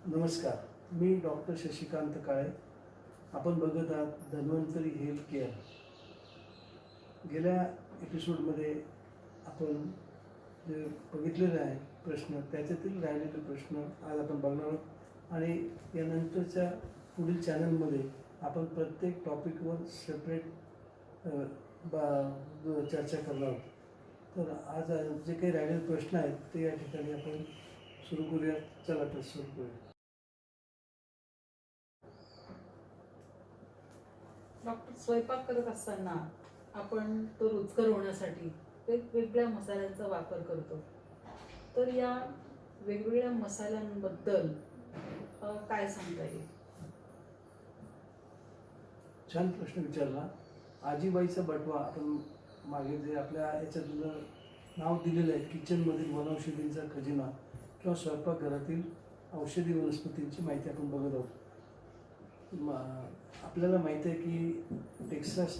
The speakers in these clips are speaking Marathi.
नमस्कार, मी डॉक्टर शशिकांत काळे. आपण बघत आहात धन्वंतरी हेल्थ केअर. गेल्या एपिसोडमध्ये आपण जे बघितलेले आहे प्रश्न, त्याच्यातील राहिलेले प्रश्न आज आपण बघणार आहोत. आणि यानंतरच्या पुढील चॅनलमध्ये आपण प्रत्येक टॉपिकवर सेपरेट चर्चा करणार आहोत. तर आज जे काही राहिलेले प्रश्न आहेत ते या ठिकाणी आपण सुरू करूया. चला तर सुरू करूया. डॉक्टर, स्वयंपाक करत असताना आपण तो रुचकर होण्यासाठी वेगवेगळ्या मसाल्यांचा वापर करतो. तर या वेगवेगळ्या मसाल्यांबद्दल काय सांगता येईल? छान प्रश्न विचारला. आजीबाईचा बटवा आपण मागे जे आपल्या याच्यातलं नाव दिलेलं आहे, किचनमधील वनौषधींचा खजिना किंवा स्वयंपाकघरातील औषधी वनस्पतींची माहिती आपण बघत आहोत. आपल्याला माहिती आहे की टेक्सास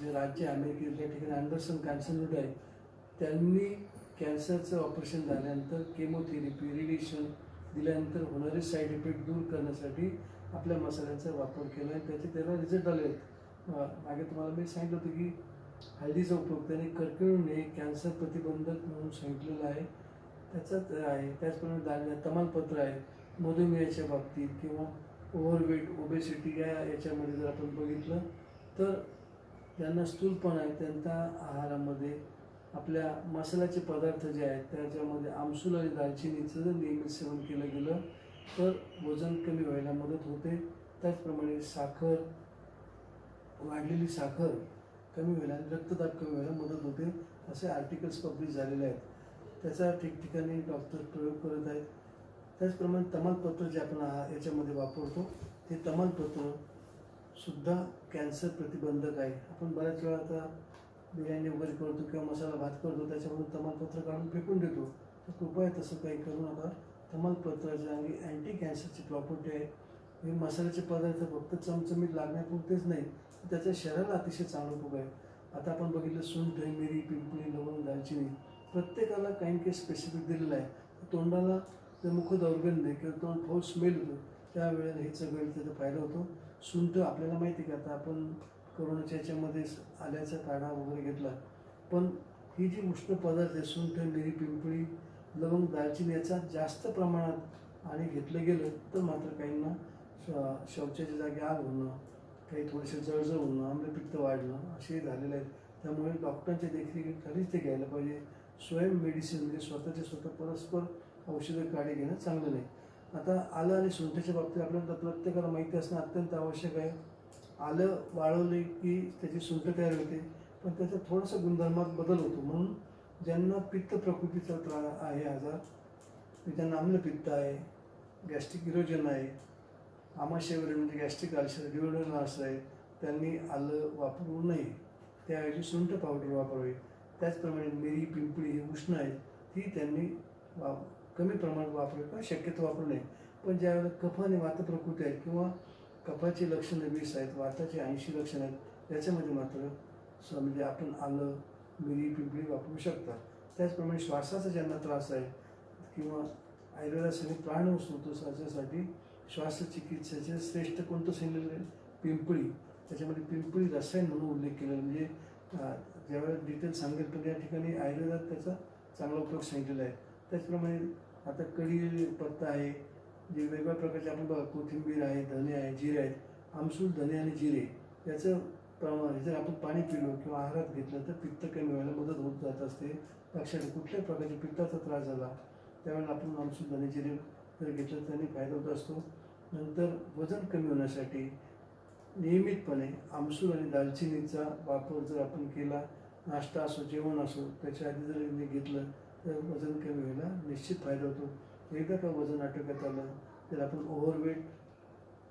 जे राज्य आहे अमेरिकेत, त्या ठिकाणी अँडरसन कॅन्सर इन्स्टिट्यूट आहे. त्यांनी कॅन्सरचं ऑपरेशन झाल्यानंतर केमोथेरपी, रेडिएशन दिल्यानंतर होणारे साईड इफेक्ट दूर करण्यासाठी आपल्या मसाल्यांचा वापर केला आहे. त्याला रिझल्ट आले आहेत. मागे तुम्हाला मी सांगितलं होतं की हळदीचा उपयोग त्याने कर्करोग कॅन्सर प्रतिबंधक म्हणून सांगितलेलं आहे. त्याचाच आहे. त्याचप्रमाणे तमालपत्र आहे मधुमेहाच्या बाबतीत किंवा ओव्हरवेट, ओबेसिटी याच्यामध्ये जर आपण बघितलं तर ज्यांना स्थूलपणा आहे त्यांच्या आहारामध्ये आपल्या मसाल्याचे पदार्थ जे आहेत त्याच्यामध्ये आमसूल आणि दालचिनीचं जर नियमित सेवन केलं गेलं तर वजन कमी व्हायला मदत होते. त्याचप्रमाणे साखर, वाढलेली साखर कमी व्हायला आणि रक्तदाब कमी व्हायला मदत होते. असे आर्टिकल्स पब्लिश झालेले आहेत. त्याचा ठिकठिकाणी डॉक्टर प्रयोग करत आहेत. त्याचप्रमाणे तमालपत्र जे आपण याच्यामध्ये वापरतो ते तमालपत्र सुद्धा कॅन्सर प्रतिबंधक आहे. आपण बऱ्याच वेळा आता बिर्याणी वगैरे करतो किंवा मसाला भात करतो त्याच्यामधून तमालपत्र काढून फेकून देतो. तर कृपया तसं काही करू नका. तमालपत्राची आणि अँटी कॅन्सरची प्रॉपर्टी आहे. हे मसाल्याचे पदार्थ फक्त चमचमीत लागण्यापुरतेच नाही, त्याच्या शरीराला अतिशय चांगला उपयोग आहे. आता आपण बघितलं सुंठ, मिरी, पिंपळी, लवंग, दालचिनी प्रत्येकाला काही काही स्पेसिफिक दिलेलं आहे. तोंडाला जर मुखद दुर्गंध आहे किंवा तोंड फौज स्मेल होतो त्यावेळेला हे सगळं त्याचा फायदा होतो. सुंठ आपल्याला माहिती आहे की आता आपण कोरोनाच्या याच्यामध्ये आल्याचा काढा वगैरे घेतला, पण ही जी उष्ण पदार्थ आहे सुंठ, मिरी, पिंपळी, लवंग, दालचिनी याचा जास्त प्रमाणात आणि घेतलं गेलं तर मात्र काहींना शौचाच्या जागी आग होणं, काही थोडेसे जळजळ होणं, आम्लपित्त वाढणं असे झालेले आहेत. त्यामुळे डॉक्टरांच्या देखरेखीखालीच ते घ्यायला पाहिजे. स्वयं मेडिसिन म्हणजे स्वतःचे स्वतः परस्पर औषधं काढे घेणं चांगलं नाही. आता आलं आणि सुंठीच्या बाबतीत आपल्याला प्रत्येकाला माहिती असणं अत्यंत आवश्यक आहे. आलं वाळवले की त्याची सुंठ तयार होते, पण त्याचा थोडासा गुणधर्मात बदल होतो. म्हणून ज्यांना पित्त प्रकृतीचा त्रास आहे, आजार, ज्यांना आम्लपित्त आहे, गॅस्ट्रिक इरोजन आहे, आमाशयवरील म्हणजे गॅस्ट्रिक अल्सर, ड्युओडेनल अल्सर आहे, त्यांनी आलं वापरू नये. त्याऐवजी सुंठ पावडर वापरावी. त्याचप्रमाणे मिरी, पिंपळी ही उष्ण आहे, ती त्यांनी कमी प्रमाणात वापरावी किंवा शक्यतो वापरू नये. पण ज्यावेळेला कफ आणि वात प्रकृती आहेत किंवा कफाची लक्षणं 20 आहेत, वाताची 80 लक्षणं आहेत, त्याच्यामध्ये मात्र म्हणजे आपण आलं, मिरी, पिंपळी वापरू शकता. त्याचप्रमाणे श्वासाचा ज्यांना त्रास आहे किंवा आयुर्वेदासाठी प्राण होतो त्याच्यासाठी श्वासचिकित्सेचे श्रेष्ठ कोणतं सांगितलेलं आहे? पिंपळी. त्याच्यामध्ये पिंपळी रसायन म्हणून उल्लेख केलेला, म्हणजे ज्यावेळेला डिटेल सांगेल पण या ठिकाणी आयुर्वेदात त्याचा चांगला उपयोग सांगितलेला आहे. त्याचप्रमाणे आता कढीपत्ता आहे, जे वेगवेगळ्या प्रकारचे आपण बघा, कोथिंबीर आहे, धने आहे, जिरे आहेत. आमसूल, धने आणि जिरे याचं प्रमाण जर आपण पाणी पिलो किंवा आहारात घेतलं तर पित्त कमी व्हायला मदत होत जात असते. लक्षात कुठल्याही प्रकारच्या पित्ताचा त्रास झाला त्यावेळेला आपण आमसूल, धने, जिरे जर घेतलं त्याने फायदा होत असतो. नंतर वजन कमी होण्यासाठी नियमितपणे आमसूल आणि दालचिनीचा वापर जर आपण केला, नाश्ता असो, जेवण असो, त्याच्या आधी जर घेतलं तर वजन कमी व्हायला निश्चित फायदा होतो. एकदा का वजन आटोक्यात आलं तर आपण ओव्हरवेट,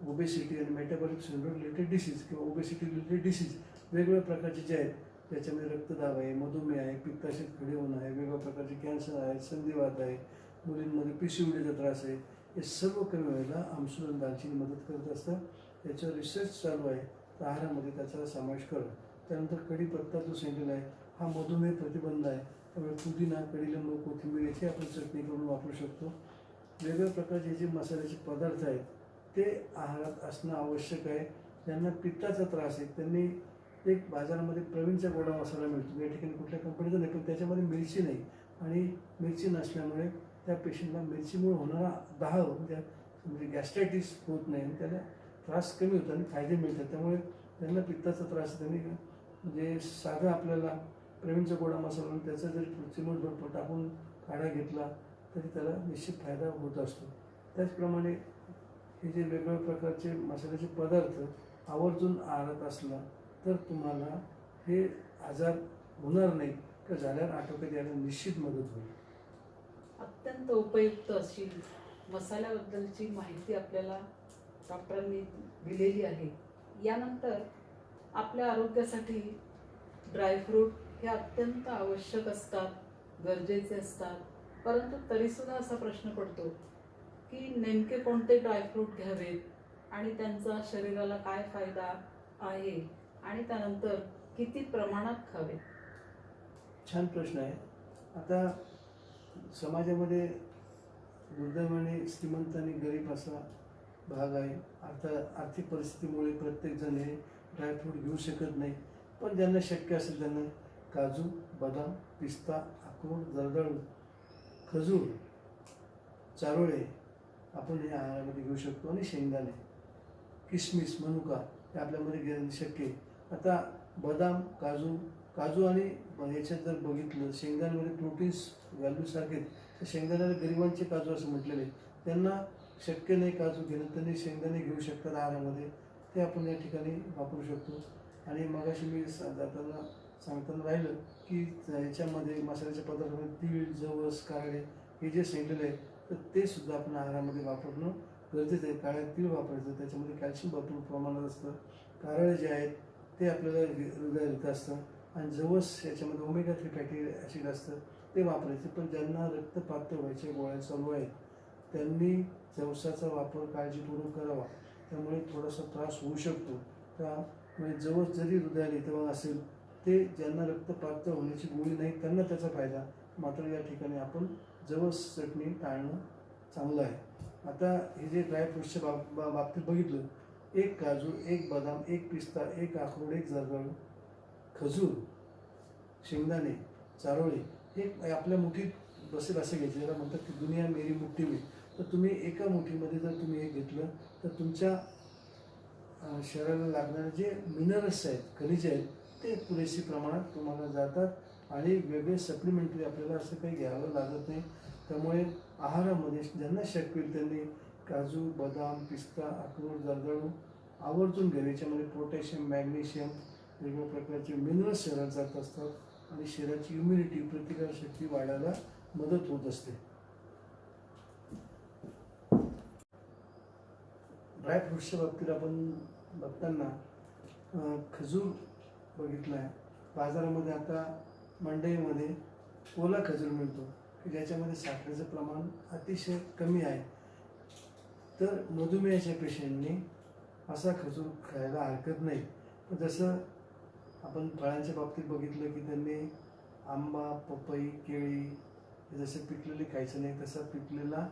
ओबेसिटी आणि मेटाबॉलिक सिंड्रोम रिलेटेड डिसीज किंवा ओबेसिटी रिलेटेड डिसीज वेगवेगळ्या प्रकारचे जे आहेत त्याच्यामध्ये रक्तदाब आहे, मधुमेह आहे, पित्ताशय खडे होणं आहे, वेगवेगळ्या प्रकारचे कॅन्सर आहे, संधिवात आहे, मुलींमध्ये PCODचा त्रास आहे, हे सर्व कमी व्हायला आमसूल आणि दालचिनी मदत करत असतात. त्याच्यावर रिसर्च चालू आहे, तर आहारामध्ये त्याचा समावेश करा. त्यानंतर कढीपत्ता जो सांगितलेला आहे हा मधुमेह प्रतिबंध आहे. त्यामुळे पुदिना, कढीलिंबू, कोथिंबीर याची आपण चटणी करून वापरू शकतो. वेगवेगळ्या प्रकारचे जे मसाल्याचे पदार्थ आहेत ते आहारात असणं आवश्यक आहे. ज्यांना पित्ताचा त्रास आहे त्यांनी एक बाजारामध्ये प्रवीणचा गोडा मसाला मिळतो, या ठिकाणी कुठल्या कंपनीचा नाही, पण त्याच्यामध्ये मिरची नाही आणि मिरची नसल्यामुळे त्या पेशंटला मिरचीमुळे होणारा दाह म्हणजे गॅस्ट्रायटिस होत नाही आणि त्याला त्रास कमी होतो आणि फायदे मिळतात. त्यामुळे त्यांना पित्ताचा त्रास आहे त्यांनी म्हणजे साधा आपल्याला प्रवीणचा गोडा मसाला म्हणून त्याचा जरी चिमूटभर टाकून काढा घेतला तरी त्याला निश्चित फायदा होत असतो. त्याचप्रमाणे हे जे वेगवेगळ्या प्रकारचे मसाल्याचे पदार्थ आवर्जून आहारात असला तर तुम्हाला हे आजार होणार नाही तर झाल्यावर आटोक्यात यायला निश्चित मदत होईल. अत्यंत उपयुक्त अशी मसाल्याबद्दलची माहिती आपल्याला डॉक्टरांनी दिलेली आहे. यानंतर आपल्या आरोग्यासाठी ड्रायफ्रूट हे अत्यंत आवश्यक असतात, गरजेचे असतात. परंतु तरीसुद्धा असा प्रश्न पडतो की नेमके कोणते ड्रायफ्रूट घ्यावेत आणि त्यांचा शरीराला काय फायदा आहे आणि त्यानंतर किती प्रमाणात खावे. छान प्रश्न आहे. आता समाजामध्ये दुर्दैवाने श्रीमंत आणि गरीब असा भाग आहे. आता आर्थिक परिस्थितीमुळे प्रत्येकजण हे ड्रायफ्रूट घेऊ शकत नाही, पण ज्यांना शक्य असेल त्यांना काजू, बदाम, पिस्ता, अक्रोड, जर्दाळू, खजूर, चारोळे आपण हे आहारामध्ये घेऊ शकतो आणि शेंगदाणे, किशमिश, मनुका हे आपल्यामध्ये घेणं शक्य आहे. आता बदाम, काजू आणि याच्यात जर बघितलं शेंगदाण्यामध्ये प्रोटीन्स व्हॅल्यूसारखे तर शेंगदाण्याला गरिबांचे काजू असं म्हटलेलं आहे. त्यांना शक्य नाही काजू घेणं, त्यांनी शेंगदाणे घेऊ शकतात आहारामध्ये, ते आपण या ठिकाणी वापरू शकतो. आणि मगाशी मी जाताना सांगताना राहिलं की याच्यामध्ये मसाल्याच्या पदार्थामध्ये तीळ, जवस, कारळे हे जे सांगितलेलं आहे तर ते सुद्धा आपण आहारामध्ये वापरणं गरजेचं आहे. काळ्या तीळ वापरायचं, त्याच्यामध्ये कॅल्शियम भरपूर प्रमाणात असतं. कारळे जे आहेत ते आपल्याला हृदयात असतं आणि जवस याच्यामध्ये ओमेगा 3 फॅटी ॲसिड असतं ते वापरायचं. पण ज्यांना रक्तपातळ व्हायचे गोळ्या चालू आहेत त्यांनी जवसाचा वापर काळजीपूर्वक करावा, त्यामुळे थोडासा त्रास होऊ शकतो. त्यामुळे जवस जरी हृदयाला तेव्हा असेल ते ज्यांना रक्तपातळ होण्याची गोळी नाही त्यांना त्याचा फायदा, मात्र या ठिकाणी आपण जवस चटणी टाळणं चांगलं आहे. आता हे जे ड्रायफ्रूट्सच्या बाबतीत बघितलं, एक काजू, एक बदाम, एक पिस्ता, एक अक्रोड, एक जर्दाळू, खजूर, शेंगदाणे, चारोळे हे आपल्या मुठीत बसेल असे घ्यायचे, ज्याला म्हणतात की दुनिया मेरी मुठ्ठी में. तर तुम्ही एका मुठीमध्ये जर तुम्ही हे घेतलं तर तुमच्या शरीराला लागणारे जे मिनरल्स आहेत, खनिजे आहेत ते पुरेशी प्रमाणात तुम्हाला जातात आणि वेगळे सप्लिमेंटरी आपल्याला असं काही घ्यावं लागत नाही. त्यामुळे आहारामध्ये ज्यांना शक्य होईल त्यांनी काजू, बदाम, पिस्ता, अक्रोड, जर्दाळू आवर्जून घ्यावे. याच्यामध्ये पोटॅशियम, मॅग्नेशियम वेगवेगळ्या प्रकारचे मिनरल्स शरीरात जात असतात आणि शरीराची इम्युनिटी, प्रतिकारशक्ती वाढायला मदत होत असते. ड्रायफ्रूट्सच्या बाबतीत आपण बघताना खजूर बघितला आहे. बाजारामध्ये आता मंडईमध्ये ओला खजूर मिळतो की ज्याच्यामध्ये साखरेचं प्रमाण अतिशय कमी आहे. तर मधुमेहाच्या पेशंटनी असा खजूर खायला हरकत नाही. पण जसं आपण फळांच्या बाबतीत बघितलं की त्यांनी आंबा, पपई, केळी जसं पिकलेले खायचं नाही, तसा पिकलेला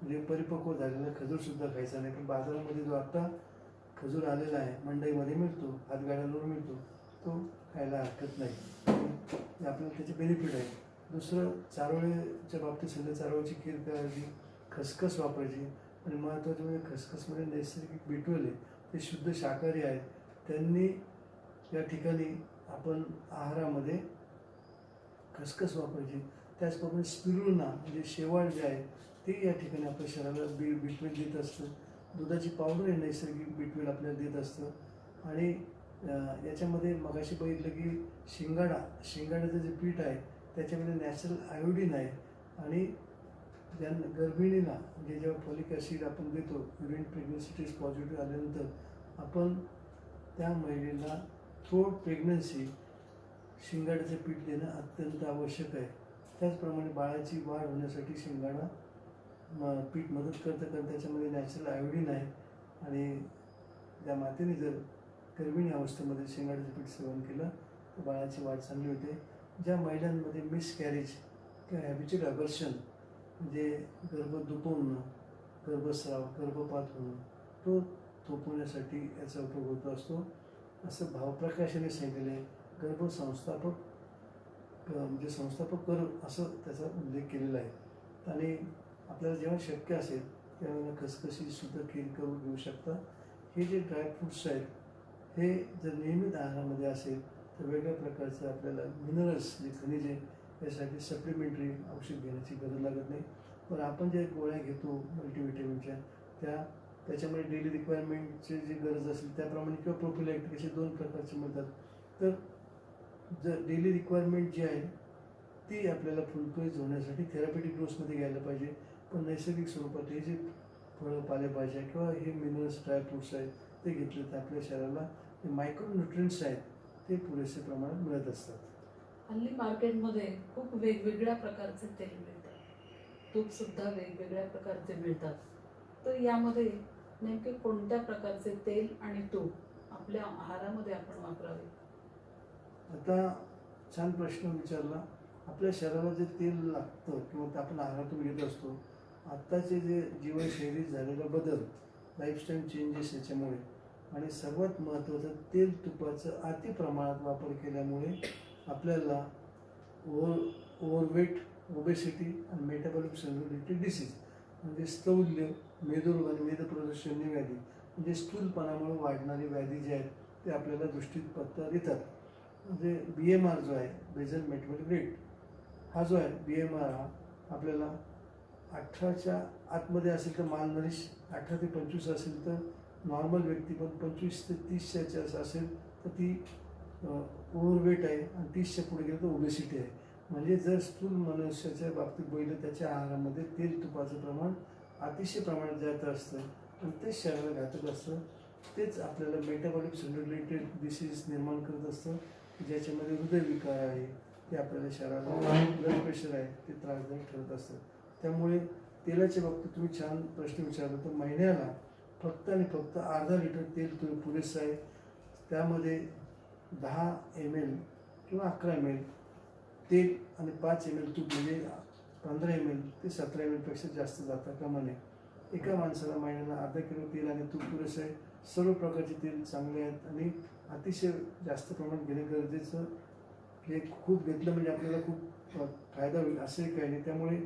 म्हणजे परिपक्व झालेला खजूरसुद्धा खायचा नाही. पण बाजारामध्ये जो आता खजूर आलेला आहे मंडईमध्ये मिळतो, हातगाड्यांवर मिळतो, तो खायला हरकत नाही. आपल्याला त्याचे बेनिफिट आहे. दुसरं चारोळ्याच्या बाबतीत सध्या चारोळ्याची खीर करायची, खसखस वापरायची आणि महत्त्वाचं म्हणजे खसखसमध्ये नैसर्गिक बीटवेल आहे, ते शुद्ध शाकाहारी आहेत. त्यांनी या ठिकाणी आपण आहारामध्ये खसखस वापरायची. त्याचप्रमाणे स्पिरुलिना म्हणजे शेवाळ जे आहे ते या ठिकाणी आपल्या शरीराला बीटवेल देत असतं. दुधाची पावडर हे नैसर्गिक बीटवेल आपल्याला देत असतं. आणि याच्यामध्ये मगाशी बघितलं की शेंगाड्याचं जे पीठ आहे त्याच्यामध्ये नॅचरल आयोडीन आहे. आणि ज्यांना गर्भिणीला म्हणजे जेव्हा फॉलिक ॲसिड आपण देतो, युरिन प्रेग्नन्सी टेस्ट पॉझिटिव्ह आल्यानंतर आपण त्या महिलेला थ्रोट प्रेग्नन्सी शेंगाड्याचं पीठ देणं अत्यंत आवश्यक आहे. त्याचप्रमाणे बाळाची वाढ होण्यासाठी शेंगाडा पीठ मदत करतं, कारण त्याच्यामध्ये नॅचरल आयोडीन आहे. आणि ज्या मातेने जर गर्भिणी अवस्थेमध्ये शेंगाड्याचं पीठ सेवन केलं तर बाळाची वाढ चांगली होते. ज्या महिलांमध्ये मिसकॅरेज किंवा हॅबिच्युअल ॲबॉर्शन म्हणजे गर्भ दुखवणं, गर्भस्राव, गर्भपात होणं, तो थोपवण्यासाठी याचा उपयोग होत असतो. असं भावप्रकाशाने सांगितलेलं आहे. गर्भसंस्थापक म्हणजे संस्थापक कर असं त्याचा उल्लेख केलेला आहे. आणि आपल्याला जेव्हा शक्य असेल त्यावेळेला खसखशी सुद्धा खीर करून घेऊ शकता. हे जे ड्रायफ्रूट्स आहेत हे जर नियमित आहारामध्ये असेल तर वेगळ्या प्रकारचं आपल्याला मिनरल्स जे खनिजे यासाठी सप्लिमेंटरी औषध घेण्याची गरज लागत नाही. पण आपण जे गोळ्या घेतो मल्टीव्हिटॅमिनच्या त्याच्यामध्ये डेली रिक्वायरमेंटची जी गरज असेल त्याप्रमाणे किंवा प्रोफिलॅक्टिक असे 2 प्रकारचे मिळतात. तर जर डेली रिक्वायरमेंट जी आहे ती आपल्याला फुलफिल होण्यासाठी थेरॅपेटिक डोसमध्ये घ्यायला पाहिजे. पण नैसर्गिक स्वरूपात हे जे फळं पालेभाज्या किंवा हे मिनरल्स ड्रायफ्रूट्स आहेत ते घेतले तर आपल्या शरीराला जे मायक्रोन्युट्रिएंट्स आहेत ते पुरेसे प्रमाणात मिळत असतात. हल्ली मार्केटमध्ये खूप वेगवेगळ्या प्रकारचे तेल मिळतात, तूप सुद्धा वेगवेगळ्या प्रकारचे मिळतात. तर यामध्ये नेमके कोणत्या प्रकारचे तेल आणि तूप आपल्या आहारामध्ये आपण वापरावे? आता छान प्रश्न विचारला. आपल्या शरीराला जे तेल लागतं किंवा ते आपण आहारातून घेत असतो, आत्ताचे जे जीवनशैलीत झालेला बदल, लाईफस्टाईल चेंजेस याच्यामुळे आणि सर्वात महत्त्वाचं तेल तुपाचं अति प्रमाणात वापर केल्यामुळे आपल्याला ओव्हरवेट, ओबेसिटी आणि मेटाबॉलिक सिंड्रोम रिलेटेड डिसीज म्हणजे स्थौल्य, मेदोरोग आणि मेदप्रदर्शनी व्याधी म्हणजे स्थूलपणामुळे वाढणारी व्याधी जे आहेत ते आपल्याला दृष्टीत पत्ता देतात. म्हणजे BMR जो आहे बेझल मेटाबॉलिक रेट हा जो आहे BMR हा आपल्याला 18च्या आतमध्ये असेल तर माल नरिश, 18 ते 25 असेल तर नॉर्मल व्यक्ती, पण 25 ते 30च्या असेल तर ती ओव्हरवेट आहे आणि 30च्या पुढे गेलं तर ओबेसिटी आहे. म्हणजे जर स्थूल मनुष्याच्या बाबतीत बघितलं त्याच्या आहारामध्ये तेल तुपाचं प्रमाण अतिशय प्रमाणात जास्त असतं आणि तेच शरीराला घातक असतं. तेच आपल्याला मेटाबॉलिक सिंड्रोम रिलेटेड डिसीज निर्माण करत असतं, ज्याच्यामध्ये हृदयविकार आहे ते आपल्याला शरीराला, ब्लड प्रेशर आहे ते त्रासदायक ठरत असतं. त्यामुळे तेलाच्या बाबतीत तुम्ही छान प्रश्न विचारला. तर महिन्याला फक्त आणि फक्त अर्धा लिटर तेल पुरेसं आहे. त्यामध्ये 10 ml किंवा 11 ml तेल आणि 5 ml तूप म्हणजे 15 ml ते 17 ml पेक्षा जास्त जाता कामा नये. एका माणसाला महिन्याला अर्धा किलो तेल आणि तूप पुरेसं आहे. सर्व प्रकारचे तेल चांगले आहेत आणि अतिशय जास्त प्रमाणात घेणे गरजेचं. हे खूप घेतलं म्हणजे आपल्याला खूप फायदा होईल असंही काही नाही. त्यामुळे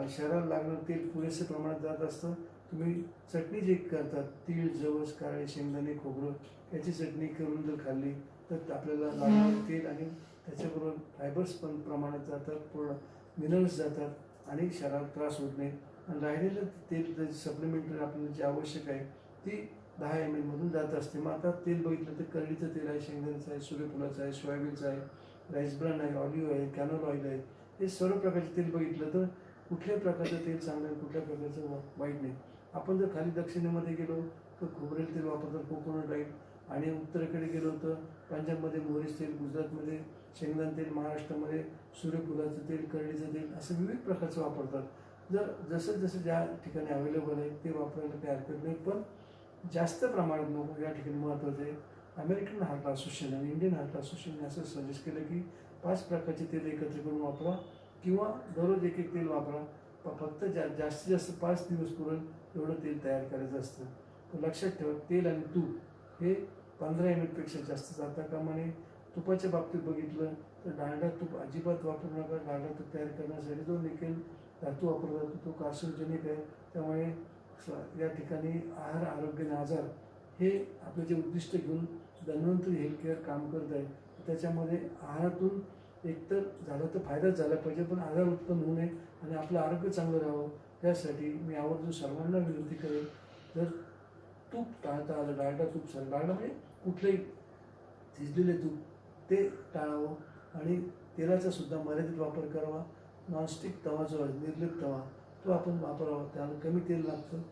शरीराला लागणारं तेल पुरेसे प्रमाणात जात असतं. तुम्ही चटणी जे करतात तीळ, जवस, काळे शेंगदाणे, खोबरं याची चटणी करून जर खाल्ली तर आपल्याला लागणारं तेल आणि त्याच्याबरोबर फायबर्स पण प्रमाणात जातात, पूर्ण मिनरल्स जातात आणि शरीराला त्रास होत नाही. आणि राहिलेलं तेल त्याची सप्लिमेंटरी आपल्याला जे आवश्यक आहे ती 10 ml मधून जात असते. मग आता तेल बघितलं तर करडीचं तेल आहे, शेंगदाण्याचं आहे, सूर्यफुलाचं आहे, सोयाबीनचं आहे, राईस ब्रॅन आहे, ऑलिव्ह आहे, कॅनोल ऑइल आहे. हे सर्व प्रकारचे तेल बघितलं तर कुठल्याही प्रकारचं तेल चांगलं आहे, कुठल्या प्रकारचं वाईट नाही. आपण जर खाली दक्षिणेमध्ये गेलो तर खोबरेल तेल वापरतात, कोकोनट ऑइल. आणि उत्तरेकडे गेलो तर पंजाबमध्ये मोहरीचं तेल, गुजरातमध्ये शेंगदाणा तेल, महाराष्ट्रामध्ये सूर्यफुलाचं तेल, करडीचं तेल असं विविध प्रकारचं वापरतात. जर जसं ज्या ठिकाणी अवेलेबल आहे ते वापरायला काही हरकत नाही, पण जास्त प्रमाणात नको या ठिकाणी महत्त्वाचं आहे. अमेरिकन हार्ट असोसिएशन आणि इंडियन हार्ट असोसिएशनने असं सजेस्ट केलं की 5 प्रकारचे तेल एकत्र करून वापरा किंवा दररोज एक तेल वापरा. फक्त जास्तीत जास्त 5 दिवस पुरेल एवढं तेल तयार करायचं असतं. तर लक्षात ठेवा तेल आणि तूप हे 15 ml पेक्षा जास्त जाता कामा नये. तुपाच्या बाबतीत बघितलं तर डालडा तूप अजिबात वापरू नका. डालडा तूप तयार करण्यासाठी जो निकेल धातू वापरला जातो तो कार्सिनोजेनिक आहे. त्यामुळे या ठिकाणी आरोग्य आणि आजार हे आपलं जे उद्दिष्ट घेऊन धन्वंतरी हेल्थकेअर काम करत आहे त्याच्यामध्ये आहारातून एकतर झालं तर फायदाच झाला पाहिजे, पण आजार उत्पन्न होऊ नये आणि आपलं आरोग्य चांगलं राहावं यासाठी मी आवर्जून सर्वांना विनंती करेन, जर तूप टाळता आलं, डालडा तूप डालडा म्हणजे कुठलंही शिजलेले तूप ते टाळावं आणि तेलाचा सुद्धा मर्यादित वापर करावा. नॉनस्टिक तवा जो आहे निर्लेप तवा तो आपण वापरावा, त्याला कमी तेल लागतं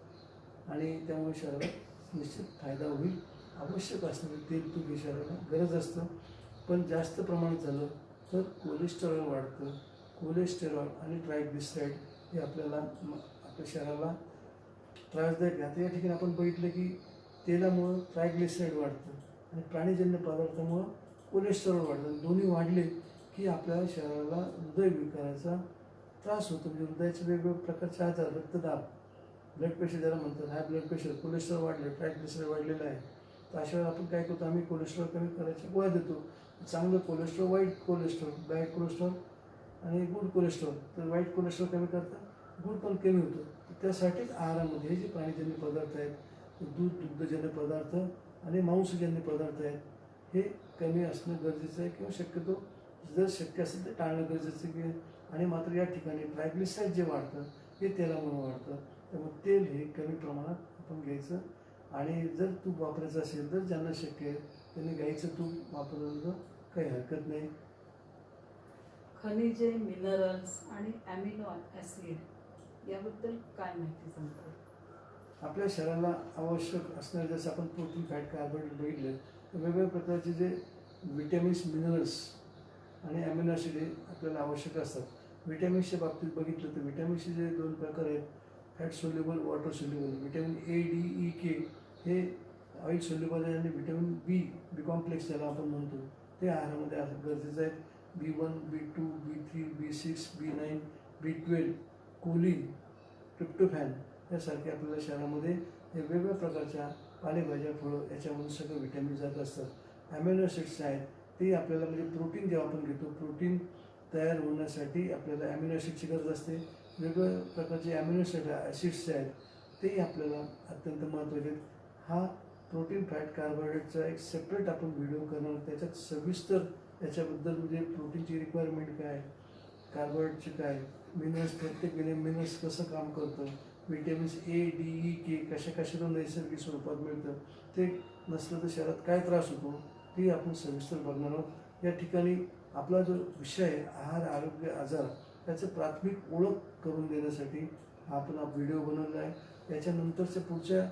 आणि त्यामुळे शरीराला निश्चित फायदा होईल. आवश्यक असणारे तेल तूप हे शरीराला गरज असतं, पण जास्त प्रमाणात झालं तर कोलेस्टेरॉल वाढतं. कोलेस्टेरॉल आणि ट्रायग्लिसराईड हे आपल्या शरीराला त्रासदायक. आता या ठिकाणी आपण बघितलं की तेलामुळं ट्रायग्लिसराईड वाढतं आणि प्राणीजन्य पदार्थामुळं कोलेस्टेरॉल वाढतं. दोन्ही वाढले की आपल्या शरीराला हृदयविकाराचा त्रास होतो. म्हणजे हृदयाचे वेगवेगळ्या प्रकारचे आजार, रक्तदाब, ब्लड प्रेशर ज्याला म्हणतात, हाय ब्लड प्रेशर, कोलेस्ट्रॉल वाढलं, ट्रायग्लिसराईड वाढलेलं आहे. तर अशा वेळेला आपण काय करतो, आम्ही कोलेस्ट्रॉल कमी करायच्या गोळ्या देतो. चांगलं कोलेस्ट्रॉल, वाईट कोलेस्ट्रॉल, बॅड कोलेस्ट्रॉल आणि गुड कोलेस्ट्रॉल. तर वाईट कोलेस्ट्रॉल कमी करतं, गुड पण कमी होतं. तर त्यासाठीच आहारामध्ये हे जे प्राणीजन्य पदार्थ आहेत, दूध, दुग्धजन्य पदार्थ आणि मांसजन्य पदार्थ आहेत, हे कमी असणं गरजेचं आहे. किंवा शक्यतो जर शक्य असेल तर टाळणं गरजेचं आहे. आणि मात्र या ठिकाणी ट्रायग्लिसराईड जे वाढतं हे तेलामुळे वाढतं. त्यामुळे तेल हे कमी प्रमाणात आपण घ्यायचं. आणि जर तूप वापरायचं असेल तर ज्यांना शक्य आहे त्यांनी गाईचं तूप वापरलं काही हरकत नाही. खनिजे, मिनरल्स आणि ॲमिनो ॲसिड याबद्दल काय माहिती सांगतात? आपल्या शरीराला आवश्यक असणारे जसं आपण प्रोटीन, फॅट, कार्बोहायड्रेट बघितलं तर वेगवेगळ्या प्रकारचे जे विटॅमिन्स, मिनरल्स आणि ॲमिनो ॲसिड हे आपल्याला आवश्यक असतात. विटॅमिन्सच्या बाबतीत बघितलं तर विटॅमिन्सचे जे 2 प्रकार आहेत, fat soluble, water soluble. Vitamin A, D, E, K हे ऑइल सोल्युबल आहे. आणि विटॅमिन बी कॉम्प्लेक्स ज्याला आपण म्हणतो ते आहारामध्ये असं गरजेचं आहे. B1, B2, B3, B6, B9, B12, choline, tryptophan यासारखे आपल्याला शरीरामध्ये हे वेगवेगळ्या प्रकारच्या पालेभाज्या, फळं याच्यामधून सगळं विटॅमिन जात असतात. ॲमिनो ॲसिड्स आहेत ते आपल्याला म्हणजे प्रोटीन जेव्हा आपण घेतो, प्रोटीन तयार होण्यासाठी आपल्याला ॲमिनो ॲसिडची गरज असते. वेगवेगळ्या प्रकारचे ॲमिनो ॲसिड्स जे आहेत तेही आपल्याला अत्यंत महत्त्वाचे आहेत. हा प्रोटीन, फॅट, कार्बोहायड्रेटचा एक सेपरेट आपण व्हिडिओ करणार. त्याच्यात सविस्तर त्याच्याबद्दल म्हणजे प्रोटीनची रिक्वायरमेंट काय, कार्बोहायड्रेटची काय, मिनरल्स, प्रत्येक मिनरल्स कसं काम करतं, विटॅमिन्स ए, डी, ई, के कशा कशाला नैसर्गिक स्वरूपात मिळतं, ते नसलं तर शरीरात काय त्रास होतो ते आपण सविस्तर बघणार आहोत. या ठिकाणी आपला जो विषय आहे आहार, आरोग्य, आजार त्याचं प्राथमिक ओळख करून देण्यासाठी आपण हा व्हिडिओ बनवला आहे. याच्यानंतरच्या पुढच्या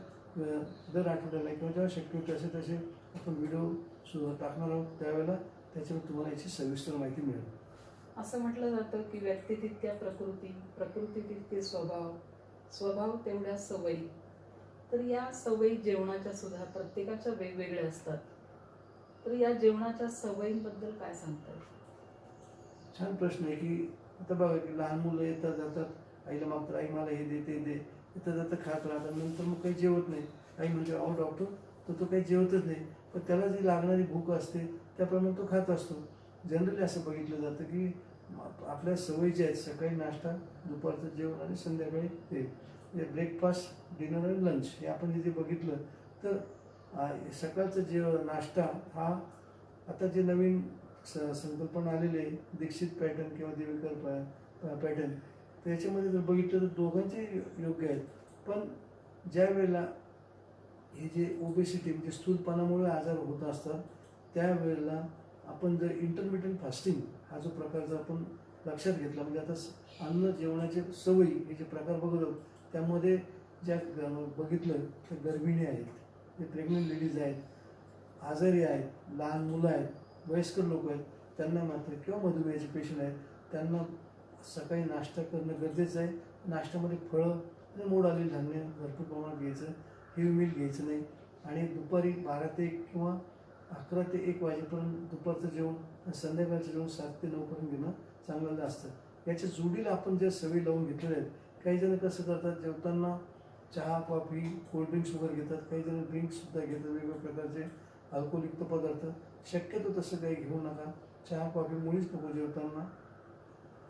दर आठवड्याला किंवा जेव्हा शक्य होते असे तसे आपण व्हिडिओ टाकणार आहोत. त्यावेळेला त्याच्यावर तुम्हाला याची सविस्तर माहिती मिळेल. असं म्हटलं जातं की व्यक्ती तितक्या प्रकृती, प्रकृती तितके स्वभाव, स्वभाव तेवढ्या सवयी. तर या सवयी जेवणाच्या सुद्धा प्रत्येकाच्या वेगवेगळ्या असतात. तर या जेवणाच्या सवयींबद्दल काय सांगता येईल? छान प्रश्न आहे की आता बघा की लहान मुलं येतात जातात, आईला मागतात, आई मला हे दे ते दे, येतं जातं खात राहतात, नंतर मग काही जेवत नाही. आई म्हणजे अहो डॉक्टर तर तो काही जेवतच नाही. पण त्याला जी लागणारी भूक असते त्याप्रमाणे तो खात असतो. जनरली असं बघितलं जातं की आपल्या सवयी ज्या आहेत, सकाळी नाश्ता, दुपारचं जेवण आणि संध्याकाळी ते म्हणजे ब्रेकफास्ट, डिनर आणि लंच हे आपण जे बघितलं तर सकाळचं नाश्ता हा आता जे नवीन संकल्पना आलेली आहे, दीक्षित पॅटर्न किंवा देवेकर पॅटर्न, तर याच्यामध्ये जर बघितलं तर दोघांचे योग्य आहेत. पण ज्या वेळेला हे जे ओबेसिटी म्हणजे स्थूलपणामुळे आजार होत असतात त्यावेळेला आपण जर इंटरमिडियंट फास्टिंग हा जो प्रकार जर आपण लक्षात घेतला, म्हणजे आता अन्न जेवणाचे सवयी हे जे प्रकार बघत आहोत त्यामध्ये ज्या बघितलं तर गर्भिणी आहेत, जे प्रेग्नंट लेडीज आहेत, आजारी आहेत, लहान मुलं आहेत, वयस्कर लोक आहेत, त्यांना मात्र किंवा मधुमेहाचे पेशंट आहेत त्यांना सकाळी नाश्ता करणं गरजेचं आहे. नाश्त्यामध्ये फळं आणि मोड आलेलं धान्य भरपूर प्रमाणात घ्यायचं, हेवी मील घ्यायचं नाही. आणि दुपारी 12 ते 1 किंवा 11 ते 1 वाजेपर्यंत दुपारचं जेवण, संध्याकाळचं जेवण 7 ते 9 पर्यंत घेणं चांगलं असतं. याच्या जोडीला आपण ज्या सवयी लावून घेतलेल्या आहेत, काही जण कसं करतात जेवताना चहा, कॉफी, कोल्ड्रिंक्स वगैरे घेतात, काही जण ड्रिंक्ससुद्धा घेतात, वेगवेगळ्या प्रकारचे अल्कोहोलयुक्त पदार्थ. शक्यतो तसं काही घेऊ नका. चहा, कॉफी मुळीच नको जेवताना.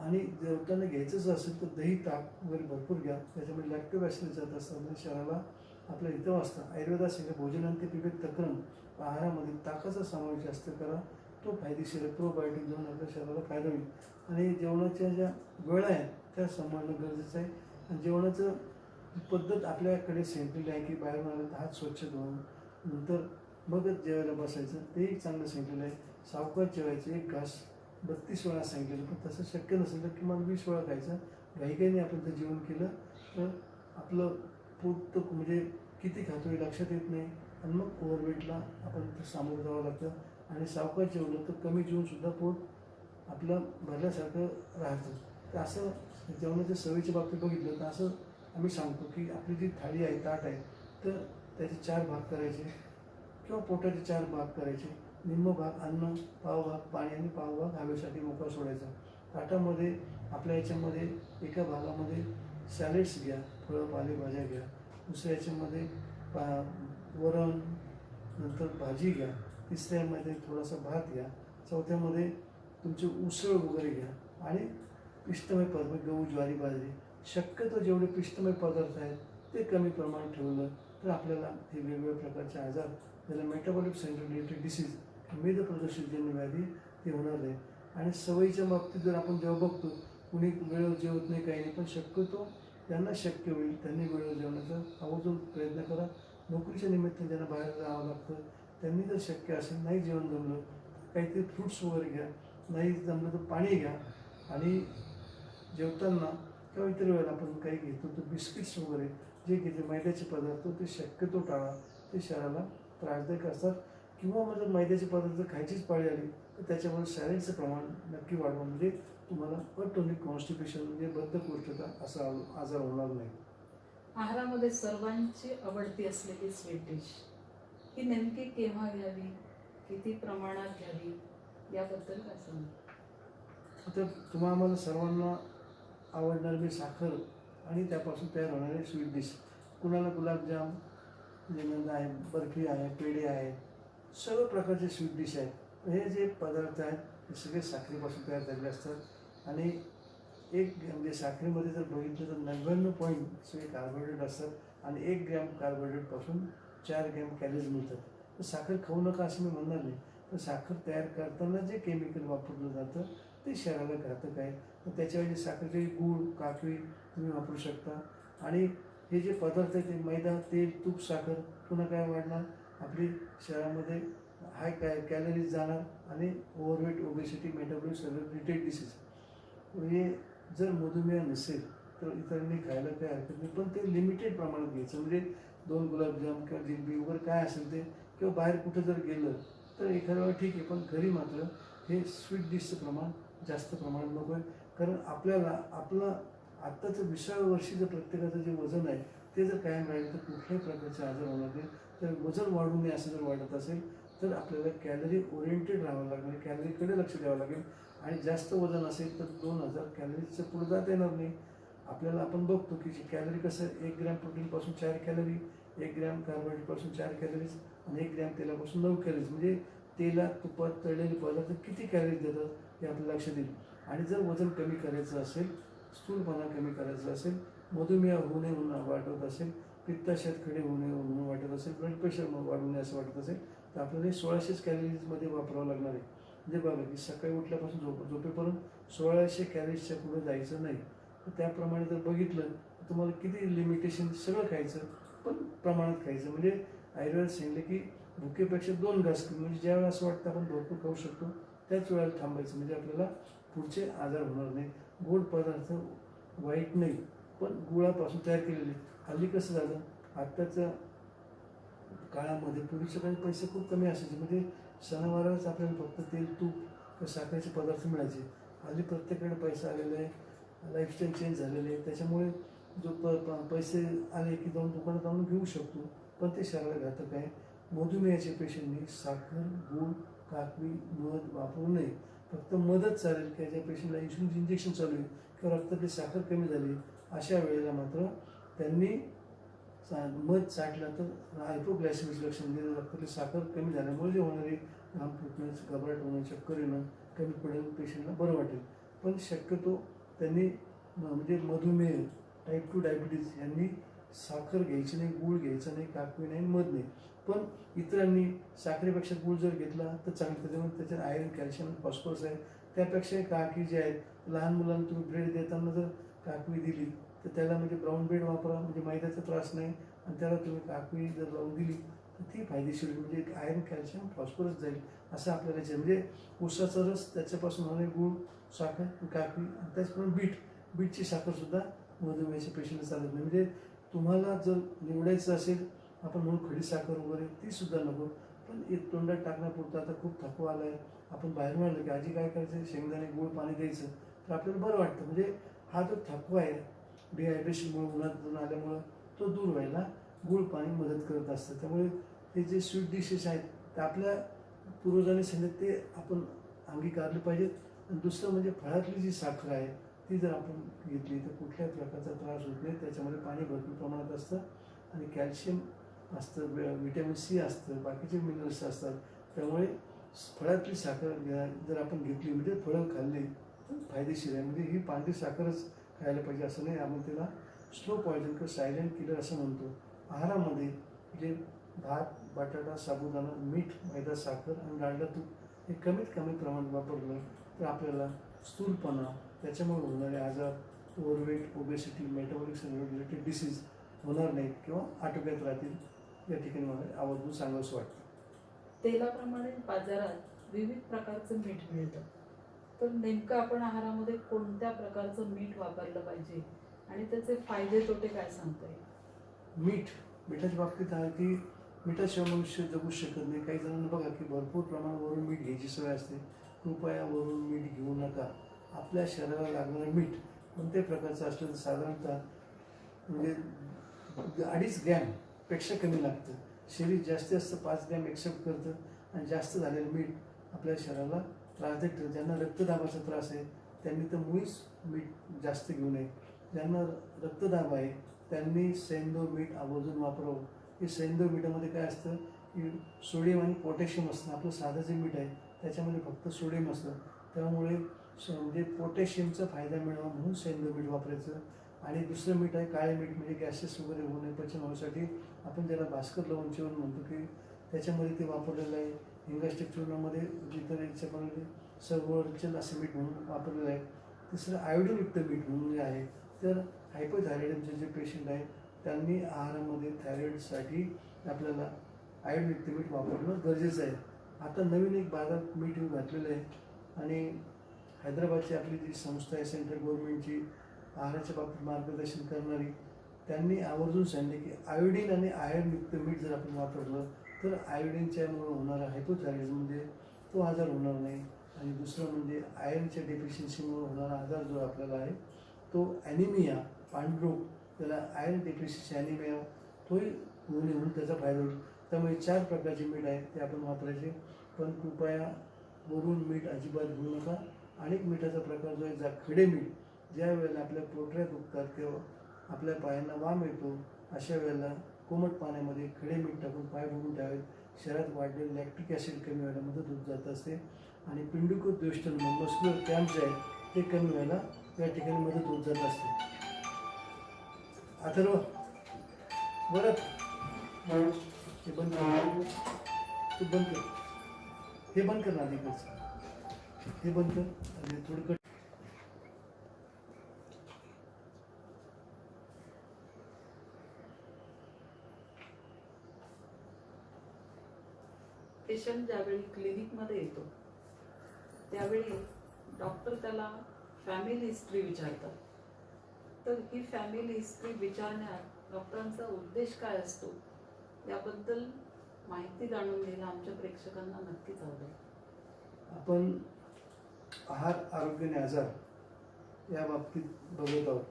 आणि जेवताना घ्यायचंच असेल तर दही, ताक वगैरे भरपूर घ्या. त्याच्यामध्ये लॅक्टोबॅसिलस जात असतात म्हणजे शरीराला आपल्या हितव असतं. आयुर्वेदात सांगितलं भोजनांती पिबेत तक्रम, आहारामध्ये ताकाचा समावेश जास्त करा, तो फायदेशीर आहे. प्रोबायोटिक जाऊन आपल्या शरीराला फायदा होईल. आणि जेवणाच्या ज्या वेळा आहेत त्या सांभाळणं गरजेचं आहे. आणि जेवणाचं पद्धत आपल्याकडे सांगितलेली आहे की बाहेरून आलं तर हात स्वच्छ धुवून नंतर मगच जेवायला बसायचं, तेही चांगलं सांगितलेलं आहे. सावकाश जेवायचं, एक घास 32 वेळा सांगितलेलं, पण तसं शक्य नसेल तर किमान 20 वेळा खायचं. घाईघाईने आपण ते जेवण केलं तर आपलं पोट तर म्हणजे किती खातो हे लक्षात येत नाही आणि मग ओव्हरवेटला आपण सामोरं जावं लागतं. आणि सावकाश जेवलं तर कमी जेवूनसुद्धा पोट आपलं भरल्यासारखं राहतं. तर असं जेवणाच्या सवयीच्या बाबतीत बघितलं तर असं आम्ही सांगतो की आपली जी थाळी आहे, ताट आहे, तर त्याचे 4 भाग करायचे किंवा पोटाचे 4 भाग करायचे. निम्म भाग अन्न, पाव भाग पाणी आणि पाव भाग हवेसाठी मोकळा सोडायचा. ताटामध्ये आपल्या याच्यामध्ये एका भागामध्ये सॅलेड्स घ्या, फळं पालेभाज्या घ्या, दुसऱ्या याच्यामध्ये वरण, नंतर भाजी घ्या, तिसऱ्यामध्ये थोडासा भात घ्या, चौथ्यामध्ये तुमची उसळ वगैरे घ्या आणि पिष्टमय पदार्थ गहू, ज्वारी, बाजरी, शक्यतो जेवढे पिष्टमय पदार्थ आहेत ते कमी प्रमाणात ठेवलं तर आपल्याला हे वेगवेगळ्या प्रकारचे आजार, ज्याला मेटाबॉलिक सिंड्रोम रिलेटेड डिसीज, मेद प्रदर्शितजन्य व्याधी ते होणार नाही. आणि सवयीच्या बाबतीत जर आपण जेव्हा बघतो कुणी वेळेवर जेवत नाही, काही नाही, पण शक्यतो ज्यांना शक्य होईल त्यांनी वेळेवर जेवण्याचा आवर्जून प्रयत्न करा. नोकरीच्या निमित्ताने ज्यांना बाहेर जावं लागतं त्यांनी जर शक्य असेल, नाही जेवण जमलं काहीतरी फ्रूट्स वगैरे घ्या, नाही जमलं तर पाणी घ्या. आणि जेवताना किंवा इतर वेळेला आपण काही घेतो तर बिस्किट्स वगैरे जे घेते मैद्याचे पदार्थ ते शक्यतो टाळा, ते शरीराला त्रासदायक असतात. किंवा मग जर मैद्याचे पदार्थ खायचीच पाळी आली तर त्याच्यामुळे सॅलेडचं प्रमाण नक्की वाढवा, म्हणजे तुम्हाला अटोनिक कॉन्स्टिपेशन म्हणजे बद्धकोष्ठता असा आजार होणार नाही. आहारामध्ये सर्वांची आवडती असलेली स्वीट डिश ही नेमकी केव्हा घ्यावी, किती प्रमाणात घ्यावी, याबद्दल काय सांगा? आता तुम्हा आम्हाला सर्वांना आवडणारी साखर आणि त्यापासून तयार होणारे स्वीट डिश, कुणाला गुलाबजाम, जेवण आहे, बर्फी आहे, पेढे आहे, सर्व प्रकारचे स्वीट डिश आहेत. हे जे पदार्थ आहेत हे सगळे साखरेपासून तयार झालेले असतात. आणि एक म्हणजे साखरेमध्ये जर बघितलं तर 99% सगळे कार्बोहायड्रेट असतात आणि 1 ग्रॅम कार्बोहायड्रेटपासून 4 ग्रॅम कॅलरीज मिळतात. तर साखर खाऊ नका असं मी म्हणणार नाही, पण साखर तयार करताना जे केमिकल वापरलं जातं ते शरीराला घातक आहे. तर त्याच्याऐवजी साखरेचे गूळ, काकवी तुम्ही वापरू शकता. आणि हे जे पदार्थ आहेत ते मैदा, तेल, तूप, साखर, पुन्हा काय वाढणार, आपली शरीरामध्ये हाय कॅलरीज जाणार आणि overweight, obesity, metabolic related disease. हे जर मधुमेह नसेल तर इतरांनी खायला काही हरकत नाही, पण ते लिमिटेड प्रमाणात घ्यायचं. म्हणजे 2 गुलाबजाम किंवा जिलबी वगैरे काय असेल ते, किंवा बाहेर कुठं जर गेलं तर एखाद्या वेळा ठीक आहे, पण घरी मात्र हे स्वीट डिशचं प्रमाण जास्त प्रमाणात नको आहे. कारण आपल्याला आपलं आत्ताचं 20व्या वर्षी जर प्रत्येकाचं जे वजन आहे ते जर कायम राहिलं तर कुठल्याही प्रकारचे आजार होणार नाही. तर वजन वाढू नये असं जर वाटत असेल तर आपल्याला कॅलरी ओरिएंटेड राहावं लागेल, कॅलरीकडे लक्ष द्यावं लागेल. आणि जास्त वजन असेल तर 2000 कॅलरीजच्या पुढे जाता येणार नाही. आपल्याला आपण बघतो की कॅलरी कसं, 1 ग्रॅम प्रोटीनपासून 4 कॅलरी, 1 ग्रॅम कार्बोहायड्रेटपासून 4 कॅलरीज आणि 1 ग्रॅम तेलापासून 9 कॅलरीज. म्हणजे तेलात, तुपात तळलेले पदार्थ किती कॅलरीज देतात हे आपल्याला लक्ष देईल. आणि जर वजन कमी करायचं असेल, स्थूलपणा कमी करायचा असेल, मधुमेह होऊ नये म्हणून वाटत असेल, पित्ताशयात खडे होऊ नये म्हणून वाटत असेल, ब्लड प्रेशर वाढू नये असं वाटत असेल तर आपल्याला 1600 कॅलरीजमध्ये वापरावं लागणार आहे. म्हणजे बघा की सकाळी उठल्यापासून झोपेपर्यंत 1600 कॅलरीजच्या पुढे जायचं नाही. तर त्याप्रमाणे जर बघितलं तर तुम्हाला किती लिमिटेशन, सगळं खायचं पण प्रमाणात खायचं. म्हणजे आयुर्वेद सांगितलं की भुकेपेक्षा 2 घास, म्हणजे ज्यावेळेला असं वाटतं आपण भरपूर खाऊ शकतो त्याच वेळेला थांबायचं, म्हणजे आपल्याला पुढचे आजार होणार नाही. गोड पदार्थ वाईट नाही, पण गुळापासून तयार केलेले. हल्ली कसं झालं, आत्ताच्या काळामध्ये पूर्वीच्या काही पैसे खूप कमी असायचे, म्हणजे सणावारालाच आपल्याला फक्त तेल, तूप किंवा साखरेचे पदार्थ मिळायचे. हल्ली प्रत्येकाकडे पैसा आलेला आहे, लाईफस्टाईल चेंज झालेले आहे. त्याच्यामुळे जो पैसे आले की जाऊन दुकानात जाऊन घेऊ शकतो, पण ते शरीराला घातक आहे. मधुमेहाच्या पेशंटनी साखर, गूळ, काकवी, मध वापरू नये. फक्त मधच चालेल की ज्या पेशंटला इन्शुलिन इंजेक्शन चालू आहे किंवा रक्तातली साखर कमी झाली, अशा वेळेला मात्र त्यांनी मध चाटला तर हायपोग्लायसेमिक लक्षण, म्हणजे रक्तातली साखर कमी झाल्यामुळे जे होणारे घाम फुटणं, घबराट होणं, चक्कर येणं कमी पडेल, पेशंटला बरं वाटेल. पण शक्यतो त्यांनी म्हणजे मधुमेह, टाईप 2 डायबिटीज यांनी साखर घ्यायची नाही, गूळ घ्यायचा नाही, काकवी नाही, मध नाही. पण इतरांनी साखरेपेक्षा गूळ जर घेतला तर चांगलं, त्याच्यामुळे त्याच्यात आयर्न, कॅल्शियम, फॉस्फरस आहे. त्यापेक्षा काकवी जे आहेत, लहान मुलांना तुम्ही ब्रेड देताना जर काकवी दिली तर त्याला म्हणजे ब्राऊन ब्रेड वापरा, म्हणजे मैद्याचा त्रास नाही, आणि त्याला तुम्ही काकवी जर लावून दिली तर ती फायदेशीर, म्हणजे आयर्न, कॅल्शियम, फॉस्फरस जाईल असं आपल्याला. म्हणजे ऊसाचा रस, त्याच्यापासून होणारे गूळ, साखर, काकवी, आणि त्याचप्रमाणे बीटची साखरसुद्धा मधुमेहाच्या पेशंटला चालत नाही. म्हणजे तुम्हाला जर निवडायचं असेल, आपण म्हणून खडी साखर वगैरे ती सुद्धा नको, पण एक तोंडात टाकण्यापुरतं. आता खूप थकवा आला आहे, आपण बाहेर मिळालं की आजी काय करायचं, शेंगदाणे, गूळ, पाणी द्यायचं तर आपल्याला बरं वाटतं. म्हणजे हा जो थकवा आहे डिहायड्रेशनमुळे, उन्हातून आल्यामुळं, तो दूर व्हायला गूळ पाणी मदत करत असतं. त्यामुळे हे जे स्वीट डिशेस आहेत ते आपल्या पूर्वजांनी सांगितलं ते आपण अंगीकारले पाहिजेत. आणि दुसरं म्हणजे फळातली जी साखर आहे ती जर आपण घेतली तर कुठल्याही प्रकारचा त्रास होत नाही. त्याच्यामध्ये पाणी भरपूर प्रमाणात असतं आणि कॅल्शियम असतं, व्हिटॅमिन सी असतं, बाकीचे मिनरल्स असतात. त्यामुळे फळातली साखर जर आपण घेतली म्हणजे फळं खाल्ली तर फायदेशीर आहे. म्हणजे ही पांढरी साखरच खायला पाहिजे असं नाही. आपण त्याला स्लो पॉयझन किंवा सायलेंट किलर असं म्हणतो. आहारामध्ये जे भात, बटाटा, साबुदाणा, मीठ, मैदा, साखर आणि डाळडा तूप हे कमीत कमी प्रमाणात वापरलं तर आपल्याला स्थूलपणा, त्याच्यामुळे होणारे आजार, overweight, obesity, metabolic related disease होणार नाहीत किंवा आटोक्यात राहतील. या ठिकाणी मला आवर्जून सांगावंसं वाटतं. तेलाप्रमाणे बाजारात विविध प्रकारचं मीठ मिळतं. तर नेमकं आपण आहारामध्ये कोणत्या प्रकारचं मीठ वापरलं पाहिजे आणि त्याचे फायदे तोटे काय सांगता येईल? मिठाच्या बाबतीत आहे की मिठाशिवाय मनुष्य जगू शकत नाही. काही जणांना बघा की भरपूर प्रमाणावरून मीठ घ्यायची सवय असते. कृपया वरून मीठ घेऊ नका. आपल्या शरीराला लागणारं मीठ कोणत्याही प्रकारचं असलं तर साधारणतः म्हणजे 2.5 ग्रॅमपेक्षा कमी लागतं. शरीर जास्तीत जास्त 5 ग्रॅम एक्सेप्ट करतं आणि जास्त झालेलं मीठ आपल्या शरीराला त्रासदायक ठरतं. ज्यांना रक्तदाबाचा त्रास आहे त्यांनी तर मुळीच मीठ जास्त घेऊ नये. ज्यांना रक्तदाब आहे त्यांनी सैंधव मीठ आवर्जून वापरावं. हे सैंधव मिठामध्ये काय असतं की सोडियम आणि पोटॅशियम असतं. आपलं साधं जे मीठ आहे त्याच्यामध्ये फक्त सोडियम असतं. त्यामुळे म्हणजे पोटॅशियमचा फायदा मिळावा म्हणून सैंधव मीठ वापरायचं. आणि दुसरं मीठ आहे काळे मीठ, म्हणजे गॅसेस वगैरे होऊ नये, पचन होण्यासाठी आपण ज्याला भास्कर लवण चूर्ण म्हणतो की त्याच्यामध्ये ते वापरलेलं आहे. हिंगाष्टक चूर्णामध्ये इतर याच्यामध्ये सर्वचल असं मीठ म्हणून वापरलेलं आहे. तिसरं आयोडीनयुक्त मीठ म्हणून जे आहे. तर हायपोथायरॉइडचे जे पेशंट आहेत त्यांनी आहारामध्ये थायरॉइडसाठी आपल्याला आयोडीनयुक्त मीठ वापरणं गरजेचं आहे. आता नवीन एक बाजारात मीठ घातलेलं आहे आणि हैदराबादची आपली जी संस्था आहे सेंट्रल गव्हर्नमेंटची आहाराच्या बाबतीत मार्गदर्शन करणारी, त्यांनी आवर्जून सांगितले की आयोडीन आणि आयर्नयुक्त मीठ जर आपण वापरलं तर आयोडीनच्यामुळे होणारा हायपोथायरॉइडिझम म्हणजे तो आजार होणार नाही. आणि दुसरं म्हणजे आयर्नच्या डेफिशियन्सीमुळे होणारा आजार जो आपल्याला आहे तो ॲनिमिया, पांढरोग, त्याला आयर्न डेफिशियन्सी ॲनिमिया तोही होऊ नये म्हणून त्याचा फायदा होईल. त्यामुळे 4 प्रकारचे मीठ आहेत ते आपण वापरायचे. पण कृपया वरून मीठ अजिबात घेऊ नका. अनेक मिठाचा प्रकार जो आहे खडे मीठ, ज्या वेळेला आपल्या पोटऱ्या दुखतात किंवा आपल्या पायांना वाम येतो अशा वेळेला कोमट पाण्यामध्ये खडे मीठ टाकून पाय बुडून ठेवावेत. शरीरात वाढलेलं लॅक्टिक ॲसिड कमी व्हायला मदत होत जात असते आणि पिंडीकोद्वेष्टन मस्क्युलर क्रॅम्प जे आहे ते कमी व्हायला या ठिकाणी मदत होत जात असते. अथर्व बरं हे बंद कर, तू बंद कर, हे बंद कर ना अधिकच, हे बंद कर आणि थोडं कट. पेशंट ज्यावेळी क्लिनिकमध्ये येतो त्यावेळी डॉक्टर त्याला फॅमिली हिस्ट्री विचारतात. तर ही फॅमिली हिस्ट्री विचारण्यात डॉक्टरांचा उद्देश काय असतो याबद्दल माहिती जाणून घेणं आमच्या प्रेक्षकांना नक्कीच आवडेल. आपण आहार, आरोग्य आणि आजार या बाबतीत बघत आहोत.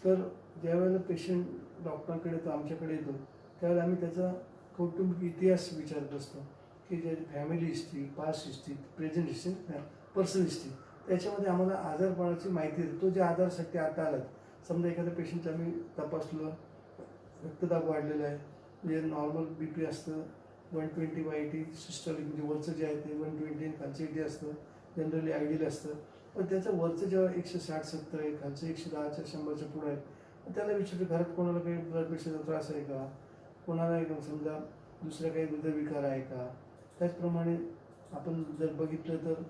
तर ज्यावेळेला पेशंट डॉक्टरांकडे येतो, आमच्याकडे येतो, त्यावेळेला आम्ही त्याचा कौटुंबिक इतिहास विचारत असतो की जे family history, past history, present history, personal history, त्याच्यामध्ये आम्हाला आजारपणाची माहिती देतो. तो ज्या आजारासाठी आता आला, समजा एखाद्या पेशंटचं आम्ही तपासलं, रक्तदाब वाढलेला आहे, म्हणजे नॉर्मल बी पी असतं 120/80, सिस्टोलिक म्हणजे वरचं जे आहे ते 120 आणि खालचं 80 असतं, जनरली आयडियल असतं. पण त्याचं वरचं जेव्हा 160-70 आहे, खालचं 110च्या 100च्या पुढं आहे, त्याला विचारतो घरात कोणाला काही ब्लड प्रेशरचा त्रास आहे का, कोणाला समजा दुसरा काही हृदयविकार आहे का. त्याचप्रमाणे आपण जर बघितलं तर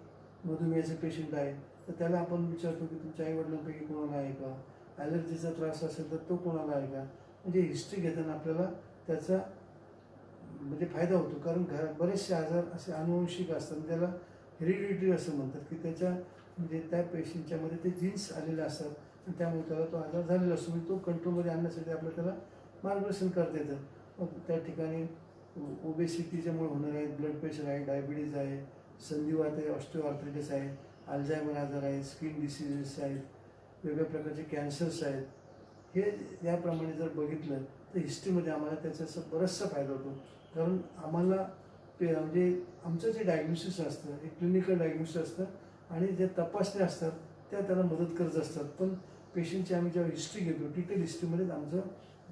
मधुमेहाचे पेशंट आहे तर त्याला आपण विचारतो की तुमच्या आईवडिलांपैकी कोणाला आहे का, ॲलर्जीचा त्रास असेल तर तो कोणाला आहे का. म्हणजे हिस्ट्री घेताना आपल्याला त्याचा म्हणजे फायदा होतो. कारण बरेचसे आजार असे अनुवंशिक असतात, त्याला हेरिडिटरी असं म्हणतात की त्याच्या म्हणजे त्या पेशंटच्यामध्ये ते जीन्स आलेले असतात आणि त्यामुळे त्याला तो आजार झालेला असतो. म्हणजे तो कंट्रोलमध्ये आणण्यासाठी आपल्याला त्याला मार्गदर्शन करता येतं. मग त्या ठिकाणी ओबेसिटीच्यामुळे होणारे आहेत, ब्लड प्रेशर आहे, डायबिटीज आहे, संधिवात आहे, ऑस्टिओआर्थरायटिस आहे, अल्झायमर आजार आहे, स्किन डिसीजेस आहेत, वेगवेगळ्या प्रकारचे कॅन्सर्स आहेत. हे याप्रमाणे जर बघितलं तर हिस्ट्रीमध्ये आम्हाला त्याचा असं बराचसा फायदा होतो. कारण आम्हाला म्हणजे आमचं जे डायग्नोसिस असतं हे क्लिनिकल डायग्नोसिस असतं आणि जे तपासण्या असतात त्याला मदत करत असतात. पण पेशंटची आम्ही जेव्हा हिस्ट्री घेतो डिटेल हिस्ट्रीमध्येच आमचं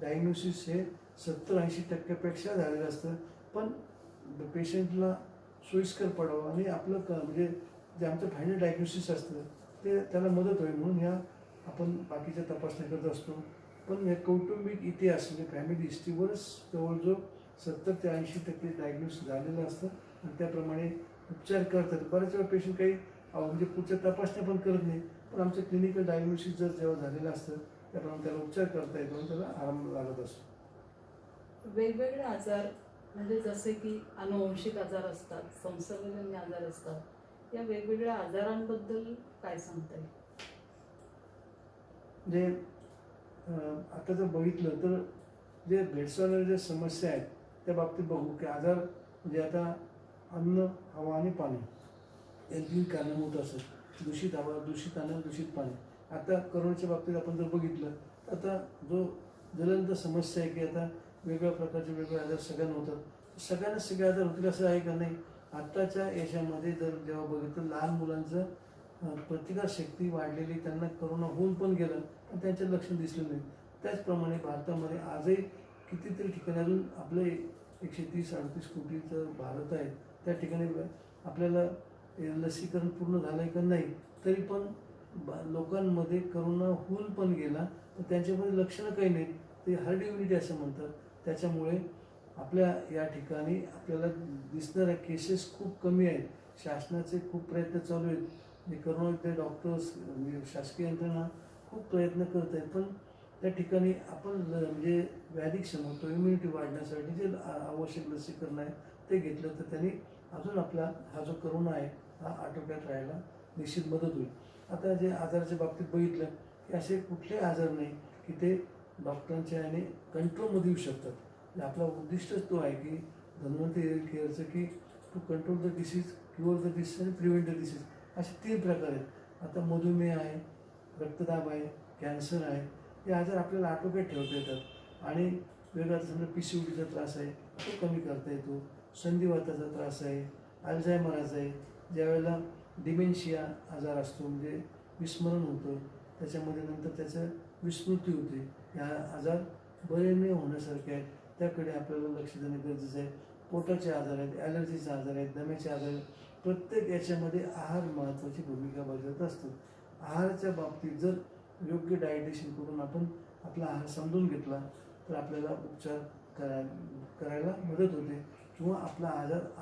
डायग्नोसिस हे 70-80% झालेलं असतं. पण पेशंटला सोयीस्कर पडावं आणि आपलं म्हणजे जे आमचं फायनल डायग्नोसिस असतं ते त्याला मदत होईल म्हणून ह्या आपण बाकीच्या तपासण्या करत असतो. पण या कौटुंबिक इतिहास म्हणजे फॅमिली हिस्ट्रीवरच जवळजवळ 70 ते 80% डायग्नोसिस झालेलं असतं आणि त्याप्रमाणे उपचार करतात. बऱ्याच वेळा पेशंट काही म्हणजे पुढच्या तपासण्या पण करत नाही, पण आमचं क्लिनिकल डायग्नोसिस जर जेव्हा झालेलं असतं त्याप्रमाणे त्याला उपचार करता येतो आणि त्याला आराम लागत असतो. वेगवेगळे आजार म्हणजे जसे की अनुवंशिक आजार असतात, संसर्गजन्य आजार असतात, या वेगवेगळ्या आजारांबद्दल काय सांगता येईल? म्हणजे आता जर बघितलं तर जे भेडसावणाऱ्या ज्या समस्या आहेत त्या बाबतीत बघू की आजार म्हणजे आता अन्न, हवा आणि पाणी या 3 कारणीभूत असतात. दूषित हवा, दूषित अन्न, दूषित पाणी. आता करोनाच्या बाबतीत आपण जर बघितलं तर आता जो ज्वलंत समस्या आहे की आता वेगवेगळ्या प्रकारचे वेगवेगळे आजार सगळ्यांना होतात. सगळ्यांना सगळे आजार होतील असं आहे का? नाही. आत्ताच्या याच्यामध्ये जर जेव्हा बघितलं लहान मुलांचं प्रतिकारशक्ती वाढलेली, त्यांना करोना होऊन पण गेलं पण त्यांचं लक्षण दिसलं नाही. त्याचप्रमाणे भारतामध्ये आजही कितीतरी ठिकाणी अजून आपले 130-138 कोटीचं भारत आहे, त्या ठिकाणी आपल्याला लसीकरण पूर्ण झालं आहे का नाही, तरी पण लोकांमध्ये करोना होऊन पण गेला तर त्यांच्यामध्ये लक्षणं काही नाही. ते हर्ड इम्युनिटी असं म्हणतात. त्याच्यामुळे आपल्या या ठिकाणी आपल्याला दिसणाऱ्या केसेस खूप कमी आहेत. शासनाचे खूप प्रयत्न चालू आहेत. म्हणजे करोनाचे डॉक्टर्स म्हणजे शासकीय यंत्रणा खूप प्रयत्न करत आहेत. पण त्या ठिकाणी आपण म्हणजे व्याधी क्षमता इम्युनिटी वाढण्यासाठी जे आवश्यक लसीकरण आहे ते घेतलं तर त्यांनी अजून आपला हा जो करोना आहे हा आटोक्यात राहायला निश्चित मदत होईल. आता जे आजाराच्या बाबतीत बघितलं की असे कुठले आजार नाही की ते डॉक्टरांच्या याने कंट्रोलमध्ये येऊ शकतात. म्हणजे आपला उद्दिष्टच तो आहे की धन्वंतरी हेल्थ केअरचं की to control the disease, cure the disease आणि प्रिव्हेंट द डिसीज असे 3 प्रकार आहेत. आता मधुमेह आहे, रक्तदाब आहे, कॅन्सर आहे. हे आजार आपल्याला आटोक्यात ठेवता येतात आणि वेगळा समजा PCODचा त्रास आहे तो कमी करता येतो. संधिवाताचा त्रास आहे, अल्झायमर आहे, ज्यावेळेला डिमेन्शिया आजार असतो म्हणजे विस्मरण होतं, त्याच्यामध्ये नंतर त्याचं विस्मृती होते. ह्या आजार बरे न होण्यासारखे आहेत, त्याकडे आपल्याला लक्ष देणं गरजेचं आहे. पोटाचे आजार आहेत, ॲलर्जीचे आजार आहेत, दम्याचे आजार आहेत. प्रत्येक याच्यामध्ये आहार महत्त्वाची भूमिका बजावत असतो. आहाराच्या बाबतीत जर योग्य डायटेशन करून आपण आपला आहार समजून घेतला तर आपल्याला उपचार करायला मदत होते किंवा आपला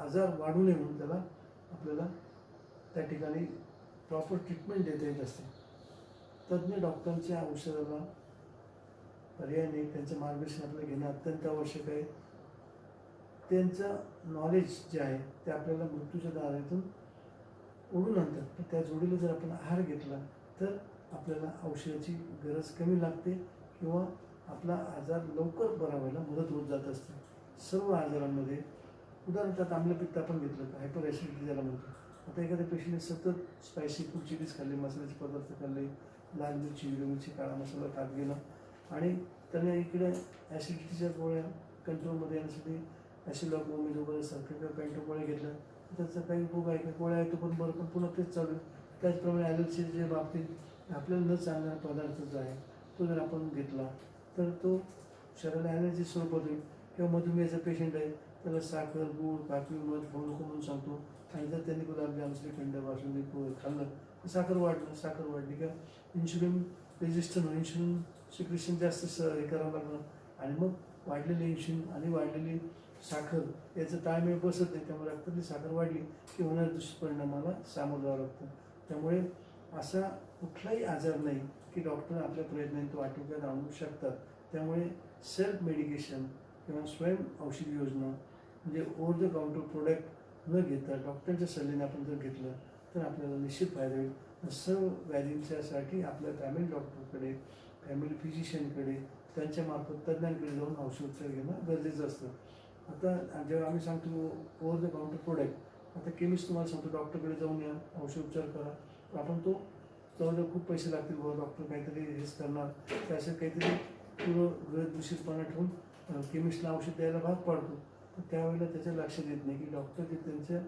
आजार वाढू नये म्हणून त्याला आपल्याला त्या ठिकाणी प्रॉपर ट्रीटमेंट देता येत असते. तज्ज्ञ डॉक्टरांच्या औषधाला पर्याय नाही, त्यांचं मार्गदर्शन आपल्याला घेणं अत्यंत आवश्यक आहे. त्यांचं नॉलेज जे आहे ते आपल्याला मृत्यूच्या दारातून ओढून आणतात. पण त्या जोडीला जर आपण आहार घेतला तर आपल्याला औषधाची गरज कमी लागते किंवा आपला आजार लवकर बरा व्हायला मदत होत जात असते. सर्व आजारांमध्ये उदाहरणार्थ आम्लपित्त आपण घेतलं तर हायपर ॲसिडिटी ज्याला म्हणतो. आता एखाद्या पेशंटने सतत स्पायसी फूड, चिलीज खाल्ले, मसाल्याचे पदार्थ खाल्ले, लाल मिरची, हिरवी मिरची, काळा मसाला खात गेला आणि त्याने इकडे ॲसिडिटीच्या गोळ्या कंट्रोलमध्ये येण्यासाठी ॲसिलॉकोमिज वगैरे सल्फेट पॅन्टो गोळ्या घेतल्या त्याचा काही उपयोग आहे का? गोळ्या आहे तो पण बरं पण पुन्हा तेच चालू आहे. त्याचप्रमाणे ॲलर्जीच्या बाबतीत आपल्याला न चालणारा पदार्थ जो आहे तो जर आपण घेतला तर तो शरीराला ॲलर्जी स्वरूपात होईल. किंवा मधुमेहाचा पेशंट आहे त्याला साखर, गूळ, काकवी, मध खाऊ नको म्हणून सांगतो आणि जर त्यांनी गुलाबजाम, श्रीखंड, बासुंदी, पोहे खाल्लं तर साखर वाढली का इन्शुलिन रेजिस्टंट होईल, इन्शुलिन सिक्रेशन जास्त हे करावं लागलं आणि मग वाढलेले इन्शुलिन आणि वाढलेली साखर याचं ताळमेळ बसत नाही. त्यामुळे रक्तातली साखर वाढली की होणाऱ्या दुष्परिणामाला सामोरं जावं लागतं. त्यामुळे असा कुठलाही आजार नाही की डॉक्टर आपल्या प्रयत्नांनी तो आटोक्यात आणू शकतात. त्यामुळे सेल्फ मेडिकेशन किंवा स्वयं औषधी योजना म्हणजे ओव्हर द काउंटर प्रोडक्ट न घेता डॉक्टरच्या सल्ल्याने आपण जर घेतलं तर आपल्याला निश्चित फायदा होईल. सर्व व्याधींच्यासाठी आपल्या फॅमिली डॉक्टरकडे, फॅमिली फिजिशियनकडे, त्यांच्यामार्फत तज्ज्ञांकडे जाऊन औषधोपचार घेणं गरजेचं असतं. आता जेव्हा आम्ही सांगतो ओव्हर द काउंटर प्रोडक्ट, आता केमिस्ट तुम्हाला सांगतो डॉक्टरकडे जाऊन या, औषधोपचार करा, आपण तो जवळजवळ खूप पैसे लागतील बाबा, डॉक्टर काहीतरी हेच करणार, त्याचं काहीतरी पूर्ण दूषितपणा ठेवून केमिस्टला औषध द्यायला भाग पाडतो. तर त्यावेळेला त्याचं लक्ष देत नाही की डॉक्टर ते त्यांच्या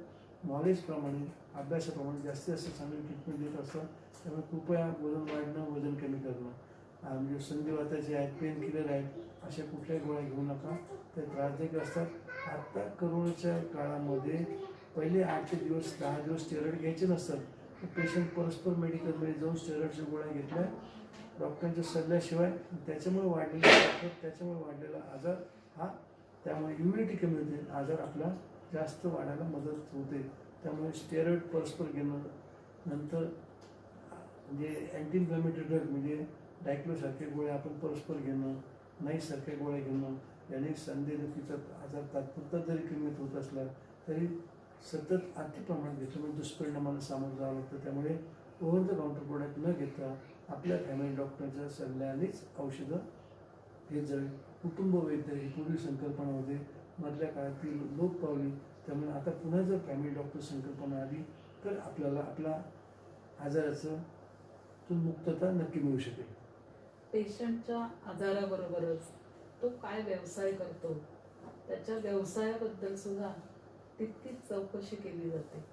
नॉलेजप्रमाणे अभ्यासाप्रमाणे जास्तीत जास्त चांगली ट्रीटमेंट देत असतात. त्यामुळे कृपया वजन वाढणं, वजन कमी करणं, म्हणजे संधिवाताचे आहेत, पेन किलर आहेत, अशा कुठल्याही गोळ्या घेऊ नका, ते त्रासदायक असतात. आत्ता करोनाच्या काळामध्ये पहिले 8 ते 10 दिवस स्टेरॉइड घ्यायचे नसतात. पेशंट परस्पर मेडिकलमध्ये जाऊन स्टेरॉइडच्या गोळ्या घेतल्या डॉक्टरांच्या सल्ल्याशिवाय. त्याच्यामुळे वाढलेला ताकद, त्याच्यामुळे वाढलेला आजार हा, त्यामुळे इम्युनिटी कमी होते, आजार आपला जास्त वाढायला मदत होते. त्यामुळे स्टेरॉइड परस्पर घेणं, नंतर म्हणजे अँटी इन्फ्लॅमेटरी ड्रग म्हणजे डायक्लोसारखे गोळ्या आपण परस्पर घेणं, नाईसारख्या गोळ्या घेणं, याने संधिदुखीचा आजार तात्पुरता जरी कमी होत असला तरी सतत अति प्रमाणात घेतल्यामुळे दुष्परिणामाला सामोरं जावं लागतं. त्यामुळे ओव्हर द काउंटर प्रोडक्ट न घेता आपल्या फॅमिली डॉक्टरच्या सल्ल्यानेच औषधं घेत जावी. कुटुंब वैद्य ही पूर्वी संकल्पना होती, मधल्या काळातील लोप पावली. त्यामुळे आता पुन्हा जर फॅमिली डॉक्टर संकल्पना आली तर आपल्याला आपल्या आजाराचं मुक्तता नक्की मिळू शकेल. पेशंटच्या आजाराबरोबरच तो काय व्यवसाय करतो त्याच्या व्यवसायाबद्दल सुद्धा तितकीच चौकशी केली जाते.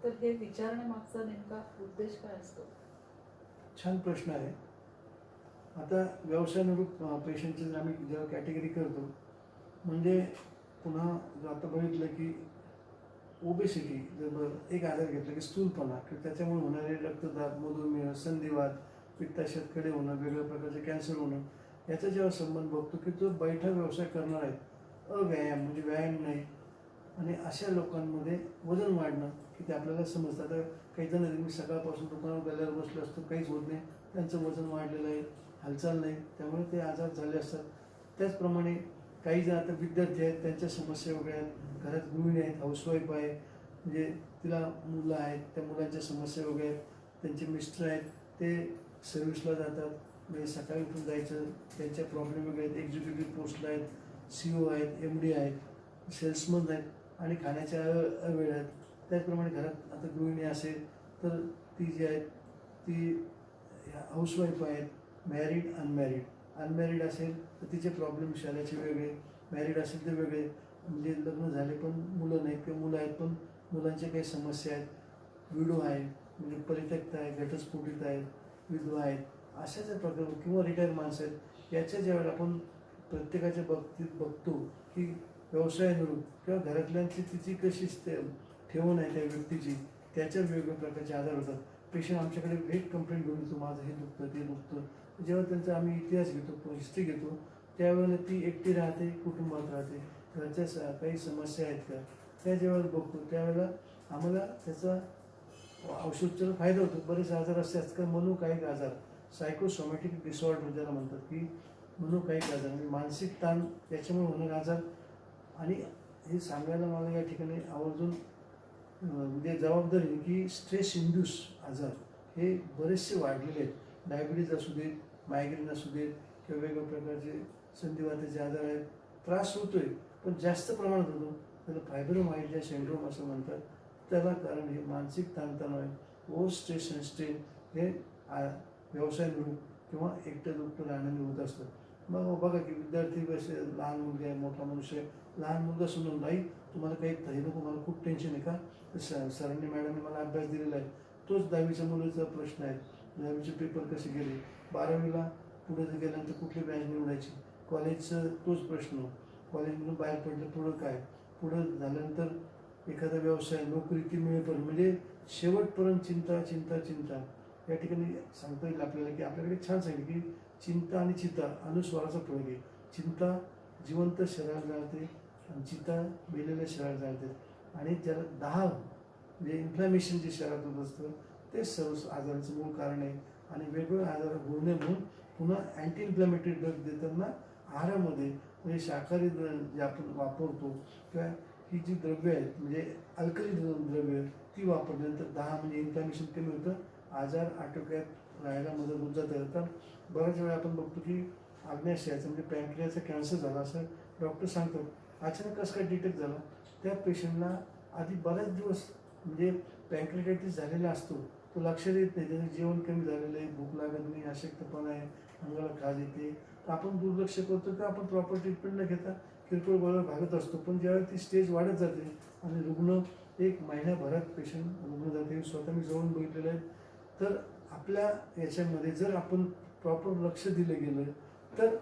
तर हे विचारण्यामागचा नेमका उद्देश काय असतो? छान प्रश्न आहे. आता व्यवसायानुरूप पेशंटची जर आम्ही जेव्हा कॅटेगरी करतो, म्हणजे पुन्हा जर आता बघितलं की ओबेसिटी, जर एक आजार घेतला की स्थूलपणा, की त्याच्यामुळे होणारे रक्तदाब, मधुमेह, संधिवात, पित्ताशयात खडे होणं, वेगवेगळ्या प्रकारचे कॅन्सर होणं, याचा जेव्हा संबंध बघतो की तो बैठा व्यवसाय करणार आहे, अव्यायाम म्हणजे व्यायाम नाही, आणि अशा लोकांमध्ये वजन वाढणं की ते आपल्याला समजतं. आता काही जण मी सकाळपासून दुकानावर गल्ल्यावर बसलो असतो, काहीच होत नाही, त्यांचं वजन वाढलेलं आहे, हालचाल नाही, त्यामुळे ते आजार झाले असतात. त्याचप्रमाणे काही जण आता विद्यार्थी आहेत, त्यांच्या समस्या वेगळ्या आहेत, घरात गृहिणी आहेत, हाऊसवाईफ आहे, म्हणजे तिला मुलं आहेत, त्या मुलांच्या समस्या वेगळ्या आहेत, त्यांचे मिस्टर आहेत, ते सर्व्हिसला जातात, म्हणजे सकाळी उठून जायचं, त्यांच्या प्रॉब्लेम वेगळे आहेत, एक्झिक्युटिव्ह पोस्टला आहेत, CEO आहेत, MD आहेत, सेल्समन आहेत, आणि खाण्याच्या अवेळ आहेत. त्याचप्रमाणे घरात आता गृहिणी असेल तर ती जी आहेत ती हाऊसवाईफ आहेत, मॅरिड, अनमॅरिड. अनमॅरिड असेल तर तिचे प्रॉब्लेम शाळेचे वेगळे, मॅरिड असेल तर वेगळे, म्हणजे लग्न झाले पण मुलं नाहीत किंवा मुलं आहेत पण मुलांच्या काही समस्या आहेत, विडो आहे म्हणजे परित्यक्त आहे, घटस्फोटित आहेत, विधवा आहेत, अशा ज्या प्रकार, किंवा रिटायर माणसं आहेत, याच्या ज्यावेळेला आपण प्रत्येकाच्या बाबतीत बघतो की व्यवसायानुरूप किंवा घरातल्यांची तिची कशी ठेवण आहे त्या व्यक्तीची, त्याच्या वेगवेगळ्या प्रकारचे आजार होतात. पेशंट आमच्याकडे एक कंप्लेंट घेऊन येतो, माझं हे दुखतं, ते दुखतं. जेव्हा त्यांचा आम्ही इतिहास घेतो, हिस्ट्री घेतो, त्यावेळेला ती एकटी राहते, कुटुंबात राहते, घरच्या काही समस्या आहेत का, त्या जेव्हा बघतो त्यावेळेला आम्हाला त्याचा औषधोपचार फायदा होतो. बरेच आजार असे असतात का, मनोकायिक आजार, सायकोसोमॅटिक डिसऑर्डर ज्याला म्हणतात, की मनोकायिक आजार म्हणजे मानसिक ताण, त्याच्यामुळे होणारे आजार. आणि हे सांगायला मला या ठिकाणी आवर्जून म्हणजे जबाबदारी की स्ट्रेस इंड्यूस आजार हे बरेचसे वाढलेले आहेत. डायबिटीज असू देत, मायग्रेन असू देत, किंवा वेगवेगळ्या प्रकारचे संधिवाताचे आजार आहेत. त्रास होतोय पण जास्त प्रमाणात होतो, त्याला फायब्रोमायल्जिया सिंड्रोम असं म्हणतात. त्याला कारण हे मानसिक ताणतणाव आहे, ओव्हर स्ट्रेस अँड स्ट्रेन हे व्यवसायानुरूप किंवा एकटं दुखतं राहण्याने होत असतं. मग बघा की विद्यार्थी कसे, लहान मुलगा आहे, मोठा मनुष्य आहे, लहान मुलगा समजून नाही तुम्हाला काही हे नको, मला खूप टेन्शन आहे का, तर सरांनी मॅडमने मला अभ्यास दिलेला आहे. तोच 10वीच्या मुलाचा प्रश्न आहे, 10वीचे पेपर कसे गेले, 12वीला पुढे गेल्यानंतर कुठली ब्रँच निवडायची, कॉलेजचं तोच प्रश्न, कॉलेजमधून बाहेर पडलं पुढं काय, पुढं झाल्यानंतर एखादा व्यवसाय, नोकरी ती मिळेपर्यंत, म्हणजे शेवटपर्यंत चिंता चिंता चिंता. या ठिकाणी सांगता येईल आपल्याला की आपल्याकडे छान सांगितलं की चिंता आणि चिता अनुस्वाराचा फरक आहे. चिंता जिवंत शरीराला जाळते आणि चिता मेलेल्या शरीराला जाळते, आणि ज्याला दाह म्हणजे इन्फ्लॅमेशन जे शरीरात होत असतं ते सर्व आजाराचं मूळ कारण आहे. आणि वेगवेगळे आजार होऊ नये म्हणून पुन्हा अँटी इन्फ्लॅमेटरी ड्रग देताना आहारामध्ये म्हणजे शाकाहारी जे आपण वापरतो किंवा ही जी द्रव्य आहेत म्हणजे अल्कली द्रव्य ती वापरल्यानंतर दाह म्हणजे इन्फ्लॅमेशन कमी होतं, आजार आटोक्यात राहायला मदत होत जातं. बऱ्याच वेळा आपण बघतो की आग्नेयाशयाचं म्हणजे पॅन्क्रियाचा कॅन्सर झाला असं डॉक्टर सांगतो, अचानक कसं काय डिटेक्ट झाला, त्या पेशंटला आधी बऱ्याच दिवस म्हणजे पॅन्क्रियाटायटिस झालेला असतो, तो लक्षात येत नाही, त्याचं जेवण कमी झालेलं आहे, भूक लागत नाही, अशक्तपणा आहे, अंगाला खाज येते, तर आपण दुर्लक्ष करतो की आपण प्रॉपर ट्रीटमेंट न घेता किरकोळ गोळ्या भागत असतो. पण ज्यावेळी ती स्टेज वाढत जाते आणि रुग्ण एक महिन्याभरात पेशंट रुग्ण जाते. स्वतः मी जाऊन बघितलेलं आहे. तर आपल्या याच्यामध्ये जर आपण प्रॉपर लक्ष दिलं गेलं तर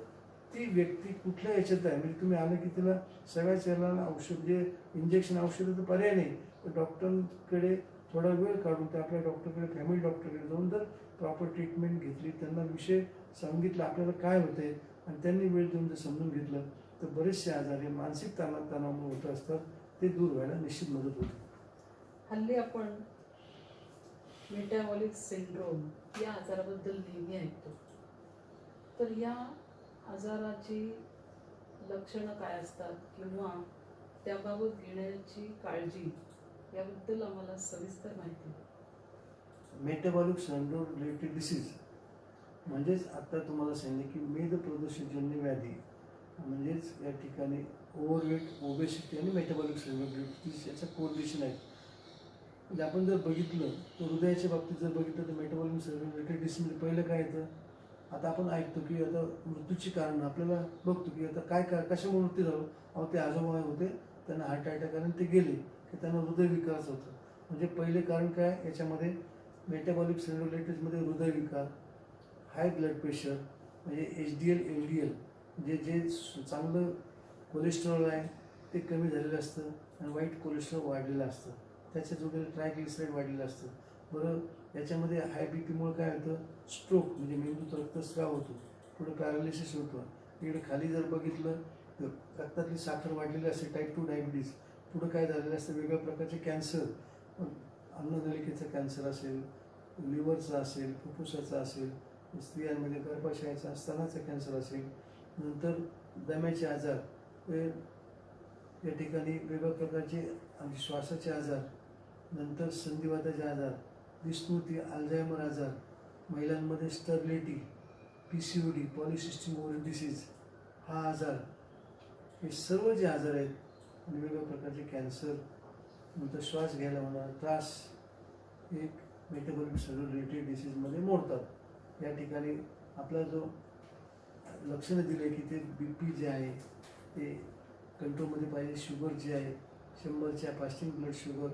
ती व्यक्ती कुठल्या याच्यात आहे, म्हणजे तुम्ही आलं की तिला सगळ्या शरीराला औषध जे इंजेक्शन औषधं तर पर्याय नाही, पण डॉक्टरांकडे थोडा वेळ काढून ते आपल्या डॉक्टरकडे फॅमिली डॉक्टरकडे जाऊन जर प्रॉपर ट्रीटमेंट घेतली, त्यांना विषय सांगितला आपल्याला काय होतंय आणि त्यांनी वेळ देऊन जर समजून घेतलं तर बरेचसे आजार हे मानसिक तणावामुळे होत असतात, ते दूर व्हायला निश्चित मदत होते. हल्ली आपण मेटाबॉलिक सिंड्रोम या आजाराबद्दल नेहमी ऐकतो. तर या आजाराची लक्षणं काय असतात किंवा त्याबाबत घेण्याची काळजी याबद्दल आम्हाला सविस्तर माहिती द्या. मेटाबॉलिक सिंड्रोम रिलेटेड डिसीज म्हणजेच आता तुम्हाला सांगितले की मेदप्रदूषणजन्य व्याधी, म्हणजेच या ठिकाणी ओव्हरवेट, ओबेसिटी आणि मेटाबॉलिक सिंड्रोम डिसीज याचं कोरिलेशन आहे. म्हणजे आपण जर बघितलं तर हृदयाच्या बाबतीत जर बघितलं तर मेटाबॉलिक सिंड्रोम रिलेटेड डिसीजमध्ये पहिलं काय येतं, आता आपण ऐकतो की आता मृत्यूची कारण आपल्याला बघतो की आता कशामुळे मृत्यू झालं, अहो ते आजोबा होते, त्यांना हार्ट अटॅक आला ते गेले की त्यांना हृदयविकारच होतं. म्हणजे पहिले कारण काय याच्यामध्ये मेटाबॉलिक सिंड्रोम रिलेटेडमध्ये हृदयविकार, हाय ब्लड प्रेशर म्हणजे HDL LDL जे चांगलं कोलेस्ट्रॉल आहे ते कमी झालेलं असतं आणि वाईट कोलेस्ट्रॉल वाढलेलं असतं, त्याच्या जोडीला ट्रायग्लिसराईड वाढलेलं असतं. बरं याच्यामध्ये हाय बीपीमुळे काय होतं, स्ट्रोक म्हणजे मेंदूत रक्तस्राव होतो, पुढे पॅरालिसिस होतं. इकडे खाली जर बघितलं तर रक्तातली साखर वाढलेली असते, टाईप 2 डायबिटीज. पुढं काय झालेलं असतं, वेगवेगळ्या प्रकारचे कॅन्सर, अन्ननलिकेचं कॅन्सर असेल, लिव्हरचा असेल, फुफ्फुसाचा असेल, स्त्रियांमध्ये गर्भाशयाचा स्तनाचा कॅन्सर असेल, नंतर दम्याचे आजार, या ठिकाणी वेगवेगळ्या प्रकारचे श्वासाचे आजार, नंतर संधिवाताचे आजार, विस्मृती, अल्झायमर आजार, महिलांमध्ये sterility, PCOD polycystic ovary disease हा आजार, हे सर्व जे आजार आहेत आणि वेगवेगळ्या प्रकारचे कॅन्सर, नंतर श्वास घ्यायला होणार त्रास, एक मेटाबॉलिक सिंड्रोम रिलेटेड डिसीजमध्ये मोडतात. या ठिकाणी आपला जो लक्षणं दिले की ते BP जे आहे ते कंट्रोलमध्ये पाहिजे, शुगर जी आहे 100च्या फास्टिंग ब्लड शुगर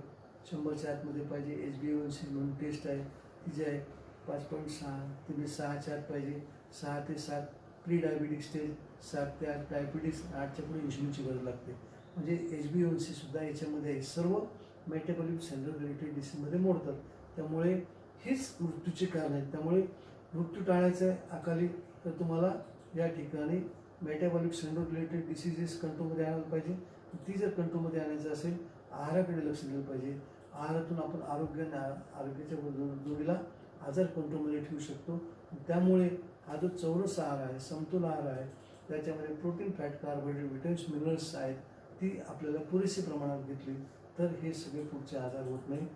100च्या आतमध्ये पाहिजे, HbA1c म्हणून टेस्ट आहे ती जी आहे 5.6 ते 6च्या आत पाहिजे, 6 ते 7 प्री डायबिटिक स्टेज, 7 ते 8 डायबिटीस, 8च्या पुढे इन्शुलिनची गरज लागते. म्हणजे HbA1c सुद्धा याच्यामध्ये आहे. सर्व मेटाबॉलिक सिंड्रोम रिलेटेड डिसीजमध्ये मोडतात. त्यामुळे हीच मृत्यूची कारण आहेत. त्यामुळे मृत्यू टाळायचं आहे अकाली तर तुम्हाला या ठिकाणी मेटाबॉलिक सिंड्रोम रिलेटेड डिसीजेस कंट्रोलमध्ये आणायला पाहिजे. ती जर कंट्रोलमध्ये आणायचं असेल आहाराकडे लक्ष दिलं पाहिजे. आहारातून आपण आरोग्याच्या जोडीला आजार कंट्रोलमध्ये ठेवू शकतो. त्यामुळे हा जो चौरस आहार आहे, समतोल आहार आहे, त्याच्यामध्ये protein, fat, carbohydrate, vitamins, minerals आहेत, ती आपल्याला पुरेशी प्रमाणात घेतली तर हे सगळे पुढचे आजार होत नाही.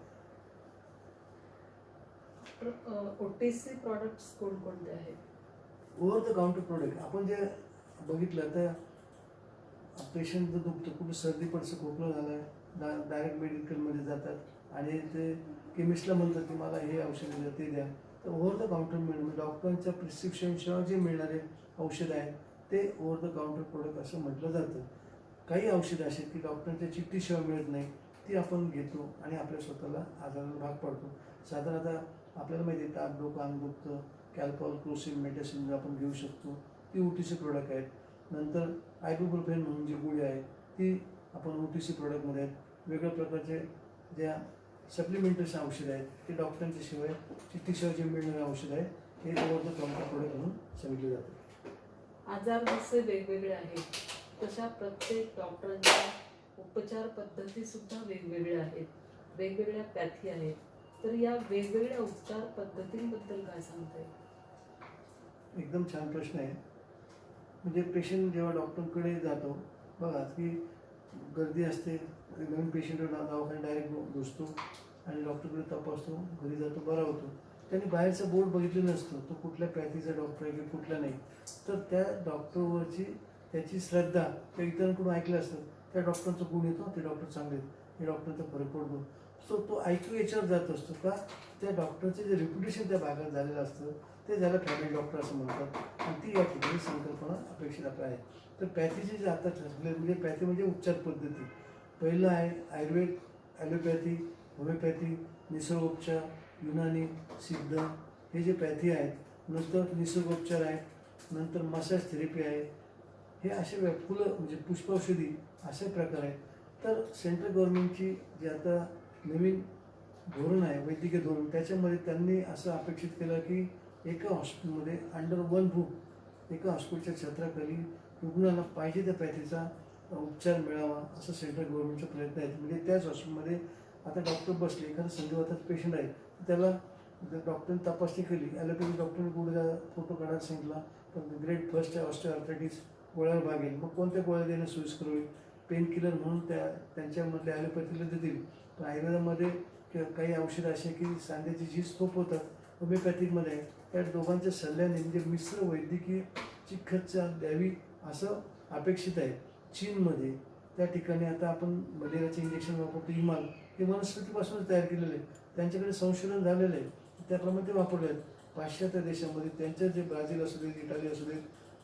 OTC प्रॉडक्ट्स कोणकोणते आहेत? ओव्हर द काउंटर प्रोडक्ट आपण जे बघितलं तर पेशंट जर दुखतं, कुठं सर्दी पडचं, खोकला झाला आहे, डायरेक्ट मेडिकलमध्ये जातात आणि ते केमिस्टला म्हणतात की मला हे औषध द्या, ते द्या. तर ओव्हर द काउंटर म्हणजे डॉक्टरांच्या प्रिस्क्रिप्शनशिवाय जे मिळणारे औषधं आहेत ते ओव्हर द काउंटर प्रोडक्ट असं म्हटलं जातं. काही औषधं अशी की डॉक्टरांच्या चिठ्ठीशिवाय मिळत नाही, ती आपण घेतो आणि आपल्या स्वतःला आजाराला भाग पाडतो. साधारणतः आपल्याला माहिती आहे ताप, डोकं, अंग दुखतं, कॅल्पॉल, क्रोसिन, मेटासिन आपण घेऊ शकतो, ती OTC प्रोडक्ट आहेत. नंतर आयबुप्रोफेन म्हणून जी गोळी आहे ती आपण OTC प्रोडक्टमध्ये आहेत. वेगवेगळ्या प्रकारचे ज्या सप्लिमेंटरीज औषधं आहेत ते डॉक्टरांच्या शिवाय चिठ्ठीशिवाय जे मिळणारे औषध आहे हे ओव्हर द काउंटर प्रोडक्ट म्हणून सांगितले जाते. आजार जसे वेगवेगळे आहेत तशा प्रत्येक डॉक्टरांच्या उपचार पद्धती सुद्धा वेगवेगळ्या आहेत, वेगवेगळ्या पॅथी आहेत. तर या वेगवेगळ्या उपचार पद्धतींबद्दल काय सांगता येईल? एकदम छान प्रश्न आहे. म्हणजे पेशंट जेव्हा डॉक्टरकडे जातो बघा की गर्दी असते, नवीन पेशंट दवाखान्यात डायरेक्ट घुसतो आणि डॉक्टरकडे तपासतो, घरी जातो, बरा होतो. त्यांनी बाहेरचा बोर्ड बघितलेला नसतो, तो कुठल्या पॅथीचा डॉक्टर आहे की कुठला नाही. तर त्या डॉक्टरवरची त्याची श्रद्धा त्या इतरांकडून ऐकलं असतं, त्या डॉक्टरचा गुण येतो, ते डॉक्टर चांगले आहेत, हे डॉक्टरचा फरक पडतो. सो तो ऐकू याच्यावर जात असतो का त्या डॉक्टरचे जे रेप्युटेशन त्या भागात झालेलं असतं ते ज्याला फॅमिली डॉक्टर असं म्हणतात आणि ती या ठिकाणी संकल्पना अपेक्षित आपल्या आहे. तर पॅथीचे जे आता ठरले म्हणजे पॅथी म्हणजे उपचार पद्धती, पहिलं आहे आयुर्वेद, ॲलोपॅथी, होमिओपॅथी, निसर्गोपचार, युनानी, सिद्ध हे जे पॅथी आहेत, नंतर निसर्गोपचार आहेत, नंतर मसाज थेरपी आहे, हे असे फुलं म्हणजे पुष्पौषधी असे प्रकार आहेत. तर सेंट्रल गव्हर्नमेंटची जी आता नवीन धोरण आहे, वैद्यकीय धोरण, त्याच्यामध्ये त्यांनी असं अपेक्षित केलं की एका हॉस्पिटलमध्ये अंडर वन रूफ, एका हॉस्पिटलच्या छत्राखाली रुग्णाला पाहिजे त्या पॅथीचा उपचार मिळावा, असं सेंट्रल गव्हर्नमेंटचा प्रयत्न आहे. म्हणजे त्याच हॉस्पिटलमध्ये आता डॉक्टर बसले, एखादा संधिवाताचा पेशंट आहे, त्याला डॉक्टरने तपासणी केली, ॲलोपॅथी डॉक्टरने गुडघा फोटो काढायला सांगितला, पण ग्रेड फर्स्ट आहे ऑस्टिओआर्थरायटिस, गोळ्यावर भागेल, मग कोणत्या गोळ्या देणं सोयीस्कर होईल? पेन किलर म्हणून त्यांच्यामधल्या ॲलोपॅथीला देतील, पण आयुर्वेदामध्ये काही औषधं अशी की सांध्याची झीज थोपवतात, होमिओपॅथिकमध्ये त्या दोघांच्या सल्ल्याने म्हणजे मिश्र वैद्यकीय चिकित्सा द्यावी असं अपेक्षित आहे. चीनमध्ये त्या ठिकाणी आता आपण मलेरियाचे इंजेक्शन वापरतो, इमाल, हे वनस्पतीपासूनच तयार केलेलं आहे, त्यांच्याकडे संशोधन झालेलं आहे, त्याप्रमाणे ते वापरले आहेत. पाश्चात्य देशामध्ये त्यांच्या जे ब्राझील असू देत, इटाली असू देत,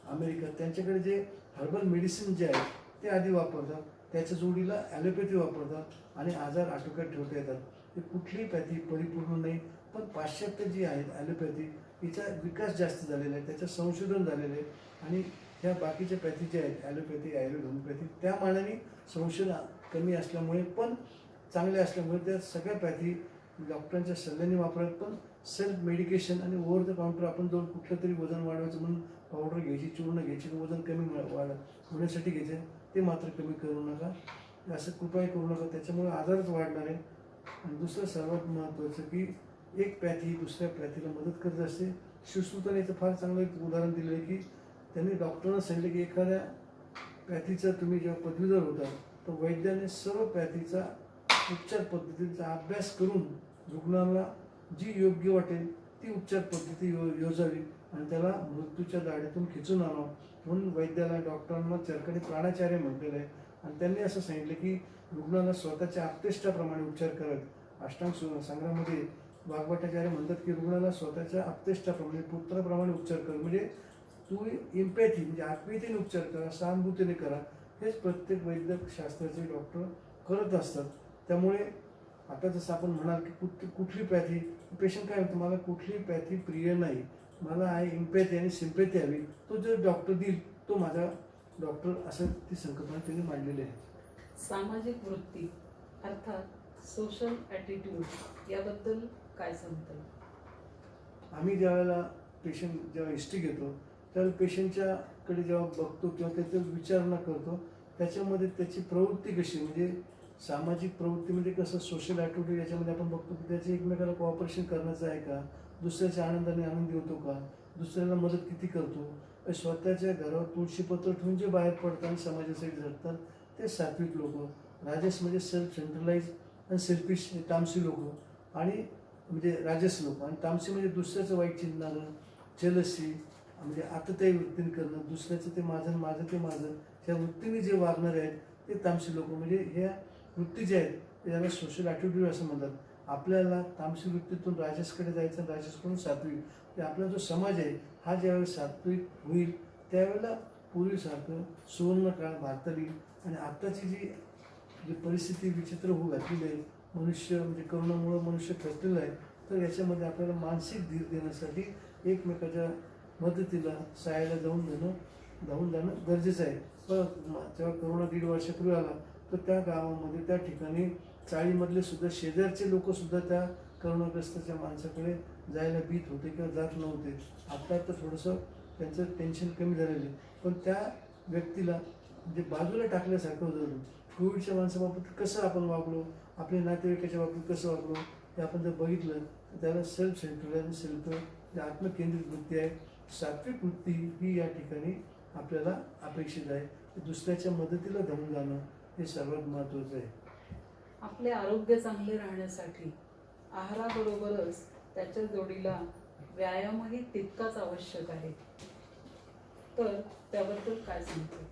अमेरिका, त्यांच्याकडे जे हर्बल मेडिसिन जे आहे ते आधी वापरतात, त्याच्या जोडीला ॲलोपॅथी वापरतात आणि आजार आटोक्यात ठेवता येतात. ते कुठलीही पॅथी परिपूर्ण नाही, पण पाश्चात्य जी आहे ॲलोपॅथी, हिचा विकास जास्त झालेला आहे, त्याचं संशोधन झालेलं आहे आणि ह्या बाकीच्या पॅथी ज्या आहेत ॲलोपॅथी, आयुर्वेद, होमिओपॅथी, त्या मानाने संशोधन कमी असल्यामुळे पण चांगले असल्यामुळे त्या सगळ्या पॅथी डॉक्टरांच्या सल्ल्याने वापरत, पण सेल्फ मेडिकेशन आणि ओव्हर द काउंटर आपण जाऊन कुठलं तरी वजन वाढवायचं म्हणून पावडर घ्यायची, चूर्ण घ्यायची, वजन कमी होण्यासाठी घ्यायचं, ते मात्र कमी करू नका, असं कृपया करू नका, त्याच्यामुळे आजारच वाढणार आहे. आणि दुसरं सर्वात महत्त्वाचं की एक पॅथी दुसऱ्या पॅथीला मदत करत असते. सुश्रुताने याचं फार चांगलं एक उदाहरण दिलं आहे की त्यांनी डॉक्टरांना सांगितलं की एखाद्या पॅथीचा तुम्ही जेव्हा पदवीधर होता तर वैद्याने सर्व पॅथीचा उपचार पद्धतीचा अभ्यास करून रुग्णाला जी योग्य वाटेल ती उपचार पद्धती योजावी आणि त्याला मृत्यूच्या दाढीतून खिचून आणावं, म्हणून वैद्याला, डॉक्टरांना चरकडे प्राणाचार्य म्हटलेलं आहे. आणि त्यांनी असं सांगितलं की रुग्णाला स्वतःच्या आपतेष्टाप्रमाणे उपचार करावेत. अष्टांग संग्रामध्ये वाघभटाचार्य म्हणतात की रुग्णाला स्वतःच्या आपतेष्टाप्रमाणे, पुत्राप्रमाणे उपचार कर, म्हणजे तू इम्पॅथी म्हणजे आत्मीयतेने उपचार करा, सहानुभूतीने करा, हेच प्रत्येक वैद्यक शास्त्राचे डॉक्टर करत असतात. त्यामुळे आता जसं आपण म्हणाल की कुठली पॅथी, पेशंट काय म्हणतो, मला कुठली पॅथी प्रिय नाही, मला आहे इम्पॅथी आणि सिम्पॅथी हवी, तो जो डॉक्टर देईल तो माझा डॉक्टर, असं ती संकल्पना त्यांनी मांडलेली आहे. सामाजिक वृत्ती अर्थात सोशल ॲटिट्यूड याबद्दल काय सांगता येईल? आम्ही ज्यावेळेला पेशंट जेव्हा हिस्ट्री घेतो त्यावेळेला पेशंटच्याकडे जेव्हा बघतो किंवा त्याचं विचारणा करतो, त्याच्यामध्ये त्याची प्रवृत्ती कशी, म्हणजे सामाजिक प्रवृत्ती म्हणजे कसं सोशल ॲटिट्यूड, याच्यामध्ये आपण बघतो की त्याचे एकमेकाला कोऑपरेशन करण्याचं आहे का, दुसऱ्याच्या आनंदाने आनंदी होतो का, दुसऱ्याला मदत किती करतो, स्वतःच्या घरावर तुळशीपत्र ठेवून जे बाहेर पडतात आणि समाजासाठी झटतात ते सात्विक लोक. राजस म्हणजे सेल्फ सेंट्रलाइज आणि सेल्फिश, तामसी लोक, आणि म्हणजे राजस लोक, आणि तामसी म्हणजे दुसऱ्याचं वाईट चिंतणारं, जेलसी म्हणजे आतताई वृत्तीने करणं, दुसऱ्याचं ते माझं, माझं ते माझं, ह्या वृत्तीने जे वागणारे आहेत ते तामसी लोक. म्हणजे ह्या वृत्ती ज्या आहेत त्याला सोशल ॲटिट्यूड असं म्हणतात. आपल्याला तामसी वृत्तीतून राजसकडे जायचं, राजसकडून सात्विक, ते आपला जो समाज आहे हा ज्यावेळेस सात्विक होईल त्यावेळेला पूर्वीसारखं सुवर्णकाळ भारताला येईल. आणि आत्ताची जी परिस्थिती विचित्र होऊ घातलेली आहे, मनुष्य म्हणजे करोनामुळं मनुष्य खचलेलं आहे, तर याच्यामध्ये आपल्याला मानसिक धीर देण्यासाठी एकमेकाच्या मदतीला सहाय्याला धावून जाणं गरजेचं आहे. पण जेव्हा करोना 1.5 वर्षापूर्वी आला तर त्या गावामध्ये त्या ठिकाणी चाळीमधले सुद्धा शेजारचे लोकसुद्धा त्या करोनाग्रस्ताच्या माणसाकडे जायला भीत होते किंवा जात नव्हते. आता तर थोडंसं त्यांचं टेन्शन कमी झालेलं आहे, पण त्या व्यक्तीला म्हणजे बाजूला टाकल्यासारखं होतं. कोविडच्या माणसाबाबत कसं आपण वागलो, आपल्या नातेवाईकाच्या बाबतीत कसं वागलो, हे आपण जर बघितलं तर त्याला सेल्फ सेंट्रल आणि सेल्फ आत्मकेंद्रित वृत्ती आहे. सात्विक वृत्ती ही या ठिकाणी आपल्याला अपेक्षित आहे. दुसऱ्याच्या मदतीला धावून जाणं हे सर्वात महत्त्वाचं आहे. आपले आरोग्य चांगले राहण्यासाठी आहाराबरोबरच त्याच्या जोडीला व्यायामही तितकाच आवश्यक आहे, तर त्याबद्दल काय सांगतो?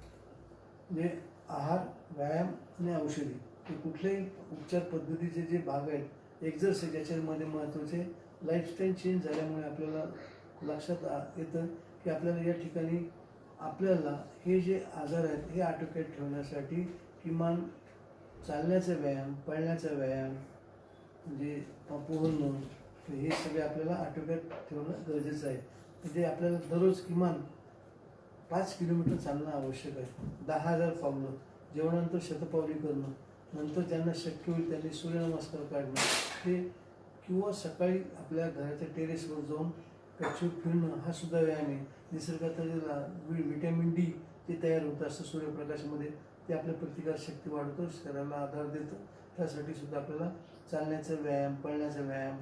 म्हणजे आहार, व्यायाम आणि औषधी हे कुठल्याही उपचार पद्धतीचे जे भाग आहेत, एक्झरसाईज याच्यामध्ये महत्त्वाचे. लाईफस्टाईल चेंज झाल्यामुळे आपल्याला लक्षात येतं की आपल्याला या ठिकाणी आपल्याला हे जे आजार आहेत हे आटोक्यात ठेवण्यासाठी किमान चालण्याचा व्यायाम, पळण्याचा व्यायाम, म्हणजे पोहणं, हे सगळे आपल्याला आटोक्यात ठेवणं गरजेचं आहे. म्हणजे आपल्याला दररोज किमान 5 किलोमीटर चालणं आवश्यक आहे. 10,000 पावलं, जेवणानंतर शतपावली करणं, नंतर ज्यांना शक्य होईल त्यांनी सूर्यनमस्कार काढणं, हे किंवा सकाळी आपल्या घराच्या टेरेसवर जाऊन गच्चीवर फिरणं, हा सुद्धा व्यायाम आहे. निसर्गात व्हिटॅमिन डी जे तयार होतं असतं सूर्यप्रकाशामध्ये, ते आपल्या प्रतिकारशक्ती वाढवतं, शरीराला आधार देतं. त्यासाठी सुद्धा आपल्याला चालण्याचा व्यायाम, पळण्याचा व्यायाम,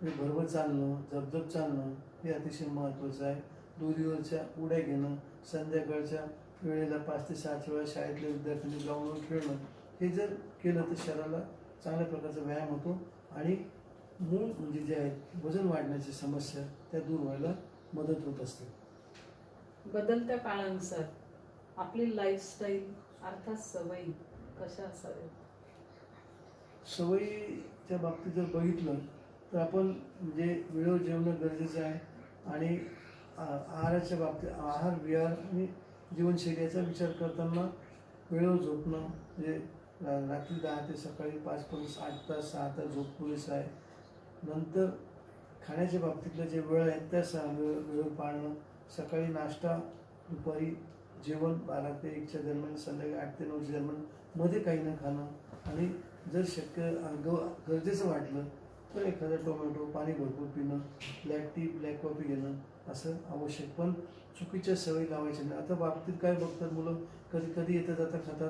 म्हणजे भरभर चालणं, झपझप चालणं हे अतिशय महत्त्वाचं आहे. दोरीवरच्या उड्या घेणं, संध्याकाळच्या वेळेला 5 ते 6च्या वेळा शाळेतल्या विद्यार्थ्यांनी ग्राउंडवर खेळणं, हे जर केलं तर शरीराला चांगल्या प्रकारचा व्यायाम होतो आणि मूळ म्हणजे जे आहे वजन वाढण्याची समस्या त्या दूर व्हायला मदत होत असते. बदलत्या काळानुसार आपली लाईफस्टाईल अर्थात सवयी कशा असाव्यात? सवयीच्या बाबतीत जर बघितलं तर आपण म्हणजे वेळेवर जेवणं गरजेचं आहे आणि आहाराच्या बाबतीत आहार, विहार आणि जीवनशैली याचा विचार करताना वेळेवर झोपणं, म्हणजे रात्री 10 ते सकाळी 5 पर्यंत 8 तास 6 तास झोप पुरेसं आहे. नंतर खाण्याच्या बाबतीतल्या जे वेळ आहेत त्या वेळेवर पाळणं, सकाळी नाश्ता, दुपारी जेवण 12 ते 1च्या दरम्यान, संध्याकाळी 8 ते 9च्या दरम्यान, मध्ये काही न खाणं आणि जर शक्य गरजेचं वाटलं तर एखादा टोमॅटो, पाणी भरपूर पिणं, ब्लॅक टी, ब्लॅक कॉफी घेणं असं आवश्यक. पण चुकीच्या सवयी लावायच्या नाही. आता बाबतीत काय बघतात मुलं, कधी कधी येता जाता खातात,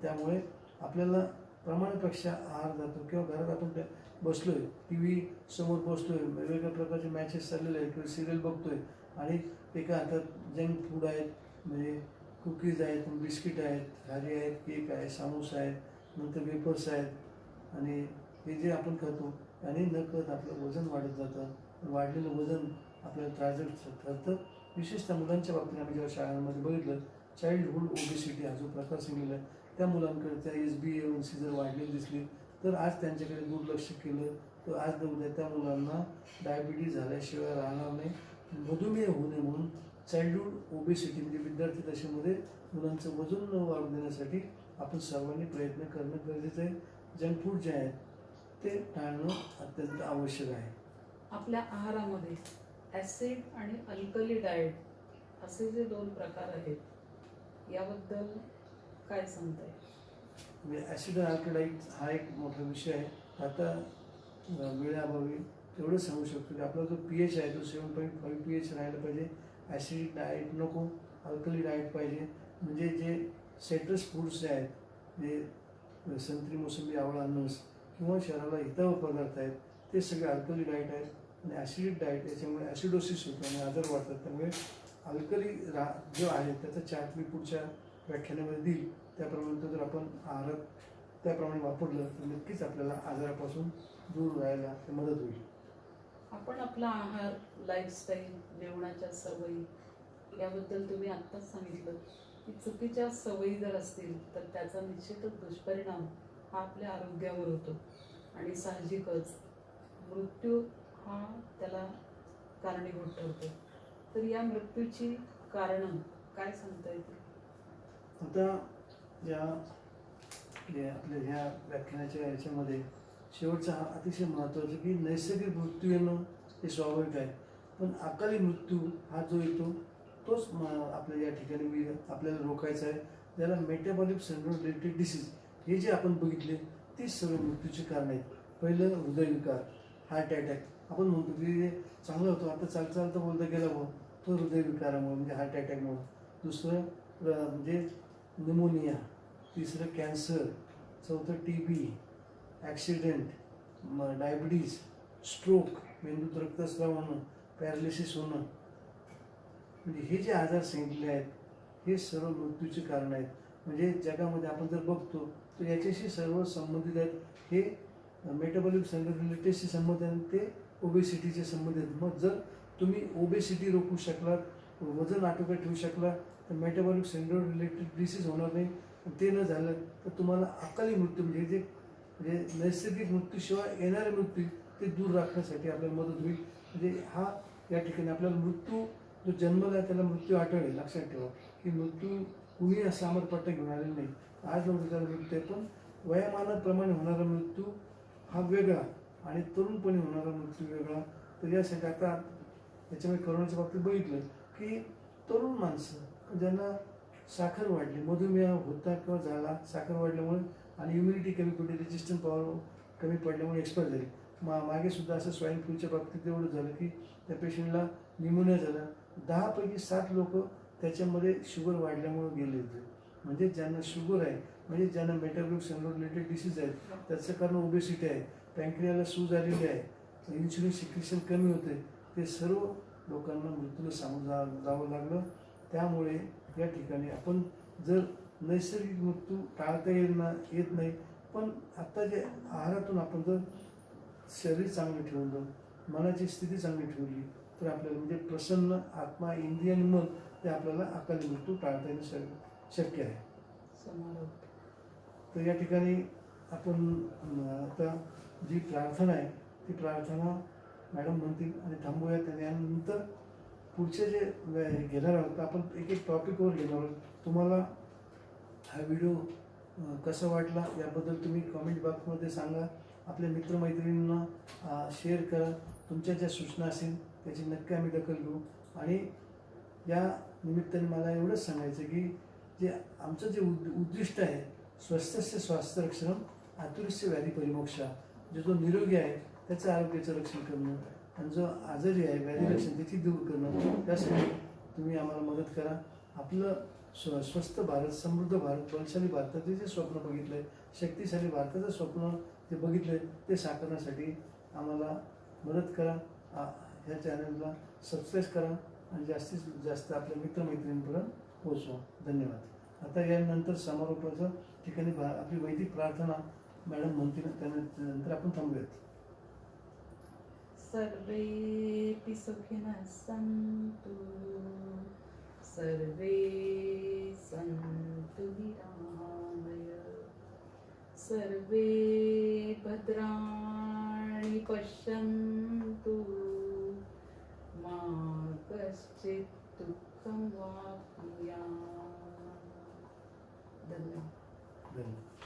त्यामुळे आपल्याला प्रमाणापेक्षा आहार जातो. किंवा घरात आपण बसलो आहे, टी व्ही समोर बसलो आहे, वेगवेगळ्या प्रकारचे मॅचेस चाललेले आहेत किंवा सिरियल बघतो आहे आणि एका हातात जंक फूड आहेत, म्हणजे कुकीज आहेत, बिस्किट आहेत, खारी आहेत, केक आहे, समोसा आहेत, नंतर वेफर्स आहेत आणि हे जे आपण खातो आणि नकळत आपलं वजन वाढत जातं. वाढलेलं वजन आपल्याला त्रासदायक ठरतं. विशेषतः मुलांच्या बाबतीत आम्ही जेव्हा शाळांमध्ये बघितलं, चाइल्डहुड ओबेसिटी हा जो प्रकार सांगितला आहे, त्या मुलांकडे त्या HbA1c जर वाढलेली दिसली तर आज त्यांच्याकडे दुर्लक्ष केलं तर आज न उद्या त्या मुलांना डायबिटीज झाल्याशिवाय राहणार नाही. मधुमेह होऊ नये म्हणून चाइल्डहुड ओबेसिटी म्हणजे विद्यार्थी दशेमध्ये मुलांचं वजन न वाढू देण्यासाठी आपण सर्वांनी प्रयत्न करणं गरजेचं आहे. जंक फूड जे आहेत ते टाळणं अत्यंत आवश्यक आहे. आपल्या आहारामध्ये ॲसिड आणि अल्कली डाएट असे जे 2 प्रकार आहेत, याबद्दल काय सांगताय? म्हणजे ॲसिड आणि अल्कलाइड हा एक मोठा विषय आहे. आता वेळेअभावी तेवढं सांगू शकतो की आपला जो pH आहे तो 7.5 pH राहायला पाहिजे. ॲसिडिक डाएट नको, अल्कली डाएट पाहिजे. म्हणजे जे सिट्रस फूड्स जे आहेत, जे संत्री, मोसंबी, आवळा, नस किंवा शरीराला हितावह पदार्थ आहेत, ते सगळे अल्कली डाएट आहेत. आणि ॲसिडिक डाएट याच्यामुळे ॲसिडोसिस होतं आणि आजार वाढतात. त्यामुळे अल्कली जो आहे त्याचा चार्ट मी पुढच्या व्याख्यानामध्ये देईल. त्याप्रमाणे तो जर आपण आहारात त्याप्रमाणे वापरलं तर नक्कीच आपल्याला आजारापासून दूर राहायला मदत होईल. आपण आपला आहार, लाईफस्टाईल, जेवणाच्या सवयी याबद्दल तुम्ही आत्ताच सांगितलं की चुकीच्या सवयी जर असतील तर त्याचा निश्चितच दुष्परिणाम हा आपल्या आरोग्यावर होतो आणि साहजिकच मृत्यू हा त्याला कारणीभूत ठरतो. तर या मृत्यूची कारणं काय सांगता येतील? आता आपल्या ह्या व्याख्यानाच्या याच्यामध्ये शेवटचा हा अतिशय महत्त्वाचं की नैसर्गिक मृत्यू येणं हे स्वाभाविक आहे, पण अकाली मृत्यू हा जो येतो तोच आपल्या या ठिकाणी आपल्याला रोखायचा आहे. ज्याला मेटाबॉलिक सिंड्रोम रिलेटेड डिसीज हे जे आपण बघितले तीच सर्व मृत्यूची कारणं आहेत. पहिलं हृदयविकार, हार्ट अटॅक. आपण म्हणतो की चांगलं होतं, आता चालता बोलता गेला मग तो हृदयविकारामुळे म्हणजे हार्ट अटॅकमुळे. दुसरं म्हणजे निमोनिया, तिसरं कॅन्सर, चौथं TB, ॲक्सिडेंट, डायबिटीज, स्ट्रोक, मेंदूत रक्तस्राव होणं, पॅरालिसिस होणं, म्हणजे हे जे आजार सांगितले आहेत हे सर्व मृत्यूचे कारण आहेत. म्हणजे जगामध्ये आपण जर बघतो तर याच्याशी सर्व संबंधित आहेत. हे मेटाबॉलिक सिंड्रोम रिलेटेडशी संबंधित आहेत, ते ओबेसिटीचे संबंधित आहेत. मग जर तुम्ही ओबेसिटी रोखू शकलात, वजन आटोक्यात ठेवू शकला तर मेटाबॉलिक सिंड्रोम रिलेटेड डिसीज होणार नाही. ते न झालं तर तुम्हाला अकाली मृत्यू म्हणजे नैसर्गिक मृत्यूशिवाय येणारे मृत्यू ते दूर राखण्यासाठी आपल्याला मदत होईल. म्हणजे हा या ठिकाणी आपल्याला मृत्यू जो जन्मला त्याला मृत्यू आठवणे. लक्षात ठेवा की मृत्यू कुणी असा अमरपट्टा घेऊन आलेला नाही. आज नव्हतं त्याला मृत्यू आहे, पण वयामानाप्रमाणे होणारा मृत्यू हा वेगळा आणि तरुणपणी होणारा मृत्यू वेगळा. तर यासाठी आता याच्यामध्ये करोनाच्या बाबतीत बघितलं की तरुण माणसं ज्यांना साखर वाढली, मधुमेह होता किंवा झाला, साखर वाढल्यामुळे आणि इम्युनिटी कमी पडली, रेजिस्टंट पॉवर कमी पडल्यामुळे एक्सपायर झाली. मागे सुद्धा असं स्वाईन फ्लूच्या बाबतीत एवढं झालं की त्या पेशंटला निमोनिया झाला. 10पैकी 7 लोक त्याच्यामध्ये शुगर वाढल्यामुळे गेले होते. म्हणजे ज्यांना शुगर आहे, म्हणजे ज्यांना मेटाबॉलिक सिंड्रोम रिलेटेड डिसीज आहेत, त्याचं कारण ओबेसिटी आहे, पँक्रियाला सूज आलेली आहे, इन्सुलिन सिक्रेशन कमी होते, ते सर्व लोकांना मृत्यूला सामोरं जावं लागलं. त्यामुळे या ठिकाणी आपण जर नैसर्गिक मृत्यू टाळता येत नाही, पण आत्ता जे आहारातून आपण जर शरीर चांगलं ठेवलं, मनाची स्थिती चांगली ठेवली, तर आपल्याला म्हणजे प्रसन्न आत्मा, इंद्रिय आणि मन ते आपल्याला अकाली मृत्यू टाळता येणं शक्य आहे. तर या ठिकाणी आपण आता जी प्रार्थना आहे ती प्रार्थना मॅडम म्हणतील आणि थांबूया. त्यानंतर पुढचे जे घेणार आहोत आपण एक एक टॉपिकवर घेणार आहोत. तुम्हाला हा व्हिडिओ कसा वाटला याबद्दल तुम्ही कमेंट बॉक्समध्ये सांगा. आपल्या मित्रमैत्रिणींना शेअर करा. तुमच्या ज्या सूचना असेल त्याची नक्की आम्ही दखल घेऊ. आणि या निमित्ताने मला एवढंच सांगायचं की जे आमचं जे उद्दिष्ट आहे, स्वस्थस्य स्वास्थ्य रक्षणं आतुरस्य व्याधी परिमोक्षा, जो निरोगी आहे त्याचं आरोग्याचं रक्षण करणं आणि जो आजारी आहे व्याधी लक्षण त्याची दूर करणं, त्यासाठी तुम्ही आम्हाला मदत करा. आपलं स्वस्थ भारत, समृद्ध भारत, बलशाली भारताचे जे स्वप्न बघितलं आहे, शक्तिशाली भारताचं स्वप्न जे बघितलं आहे ते साकारण्यासाठी आम्हाला मदत करा. ह्या चॅनलला सबस्क्राईब करा आणि जास्तीत जास्त आपल्या मित्रमैत्रिणींपर्यंत पोहोचवा. धन्यवाद. आता यानंतर समारोपाच्या ठिकाणी आपली वैदिक प्रार्थना मॅडम म्हणतील, त्यानंतर आपण थांबूयात. सर्वेपि सुखिनः सन्तु, सर्वे सन्तु निरामय, सर्वे भद्राणि पश्यन्तु, मा कश्चित् दुःखं वाप्नुयात्. धन्यवाद. धन्यवाद.